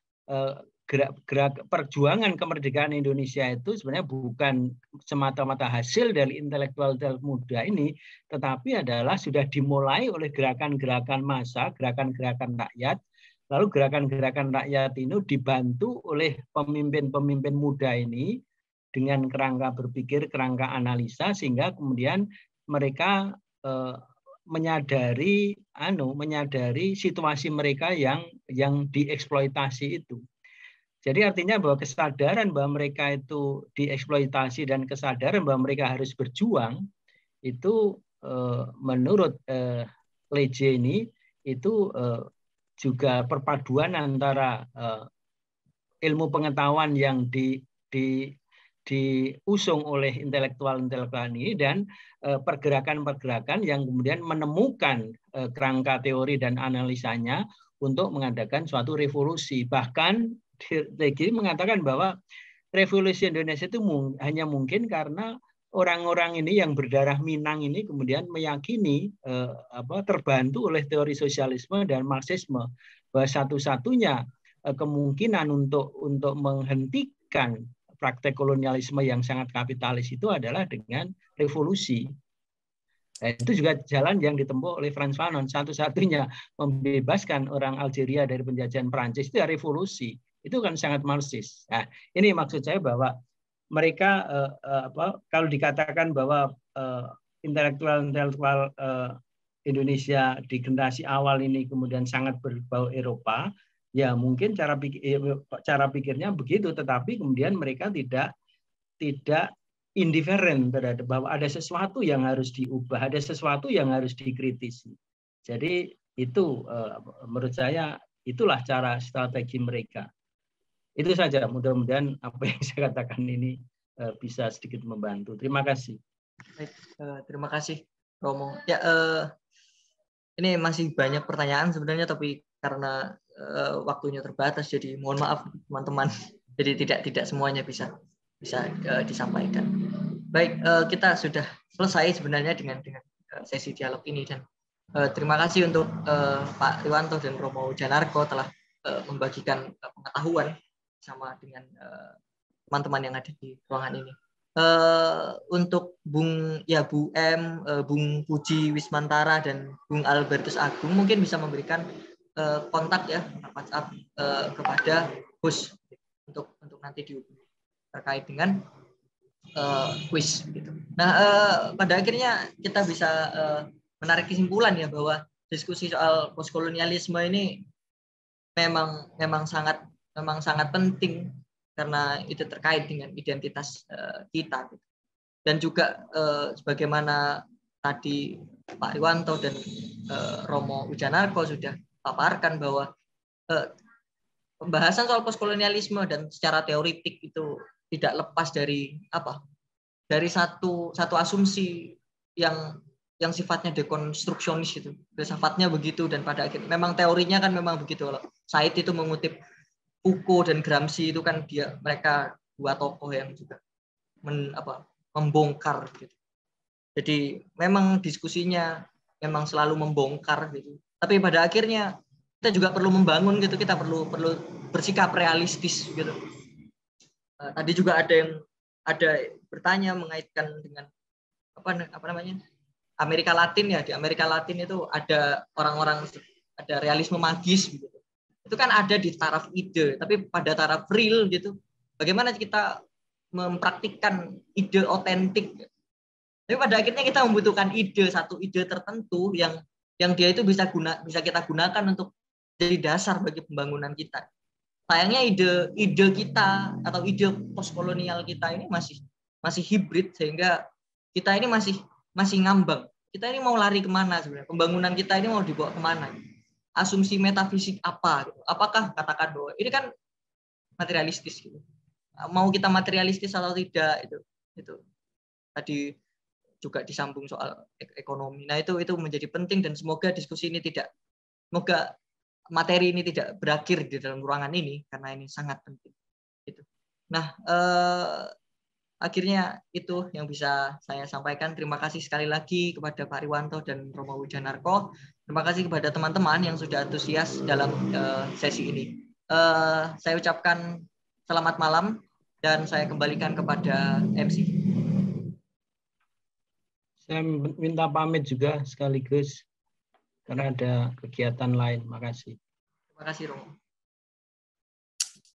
gerak perjuangan kemerdekaan Indonesia itu sebenarnya bukan semata-mata hasil dari intelektual muda ini, tetapi adalah sudah dimulai oleh gerakan-gerakan massa, gerakan-gerakan rakyat. Lalu gerakan-gerakan rakyat ini dibantu oleh pemimpin-pemimpin muda ini dengan kerangka berpikir, kerangka analisa, sehingga kemudian mereka menyadari situasi mereka yang dieksploitasi itu. Jadi artinya bahwa kesadaran bahwa mereka itu dieksploitasi dan kesadaran bahwa mereka harus berjuang itu menurut Leje ini itu juga perpaduan antara ilmu pengetahuan yang diusung oleh intelektual ini dan pergerakan-pergerakan yang kemudian menemukan kerangka teori dan analisanya untuk mengadakan suatu revolusi. Bahkan Legi mengatakan bahwa revolusi Indonesia itu hanya mungkin karena orang-orang ini yang berdarah Minang ini kemudian meyakini terbantu oleh teori sosialisme dan Marxisme bahwa satu-satunya kemungkinan untuk menghentikan praktek kolonialisme yang sangat kapitalis itu adalah dengan revolusi. Nah, itu juga jalan yang ditempuh oleh Frantz Fanon. Satu-satunya membebaskan orang Algeria dari penjajahan Prancis itu ya revolusi. Itu kan sangat Marxis. Nah, ini maksud saya bahwa mereka kalau dikatakan bahwa intelektual Indonesia di generasi awal ini kemudian sangat berbau Eropa, ya mungkin cara pikirnya begitu, tetapi kemudian mereka tidak indiferen terhadap bahwa ada sesuatu yang harus diubah, ada sesuatu yang harus dikritisi. Jadi itu menurut saya itulah cara strategi mereka. Itu saja, mudah-mudahan apa yang saya katakan ini bisa sedikit membantu. Terima kasih. Baik, terima kasih Romo. Ya, ini masih banyak pertanyaan sebenarnya, tapi karena waktunya terbatas, jadi mohon maaf teman-teman. Jadi tidak semuanya bisa disampaikan. Baik, kita sudah selesai sebenarnya dengan sesi dialog ini, dan Terima kasih untuk Pak Riwanto dan Romo Janarko telah membagikan pengetahuan sama dengan teman-teman yang ada di ruangan ini. Untuk Bu M, Bung Puji Wismantara dan Bung Albertus Agung mungkin bisa memberikan kontak ya, WhatsApp kepada host untuk nanti dihubungi terkait dengan quiz gitu. Nah, pada akhirnya kita bisa menarik kesimpulan ya bahwa diskusi soal postkolonialisme ini memang sangat penting karena itu terkait dengan identitas kita gitu. Dan juga sebagaimana tadi Pak Riwanto dan Romo Wijanarko sudah paparkan bahwa pembahasan soal postkolonialisme dan secara teoritik itu tidak lepas dari satu asumsi yang sifatnya dekonstruksionis itu, filsafatnya begitu, dan pada akhirnya memang teorinya kan memang begitu. Said itu mengutip Foucault dan Gramsci itu kan mereka dua tokoh yang juga membongkar gitu. Jadi memang diskusinya memang selalu membongkar gitu. Tapi pada akhirnya kita juga perlu membangun gitu, kita perlu bersikap realistis gitu. Tadi juga ada bertanya mengaitkan dengan apa namanya Amerika Latin ya. Di Amerika Latin itu ada orang-orang, ada realisme magis gitu. Itu kan ada di taraf ide, tapi pada taraf real gitu, bagaimana kita mempraktikkan ide otentik. Tapi pada akhirnya kita membutuhkan satu ide tertentu yang dia itu bisa kita gunakan untuk jadi dasar bagi pembangunan kita. Sayangnya ide kita atau ide postkolonial kita ini masih hibrid, sehingga kita ini masih ngambang. Kita ini mau lari kemana sebenarnya? Pembangunan kita ini mau dibawa kemana? Asumsi metafisik apa? Gitu. Apakah katakan bahwa ini kan materialistis gitu? Mau kita materialistis atau tidak itu tadi juga disambung soal ekonomi. Nah itu menjadi penting, dan semoga diskusi ini semoga materi ini tidak berakhir di dalam ruangan ini karena ini sangat penting. Gitu. Nah akhirnya itu yang bisa saya sampaikan. Terima kasih sekali lagi kepada Pak Riwanto dan Romo Wijanarko. Terima kasih kepada teman-teman yang sudah antusias dalam sesi ini. Saya ucapkan selamat malam dan saya kembalikan kepada MC. Saya minta pamit juga sekaligus karena ada kegiatan lain. Makasih. Terima kasih, Romo.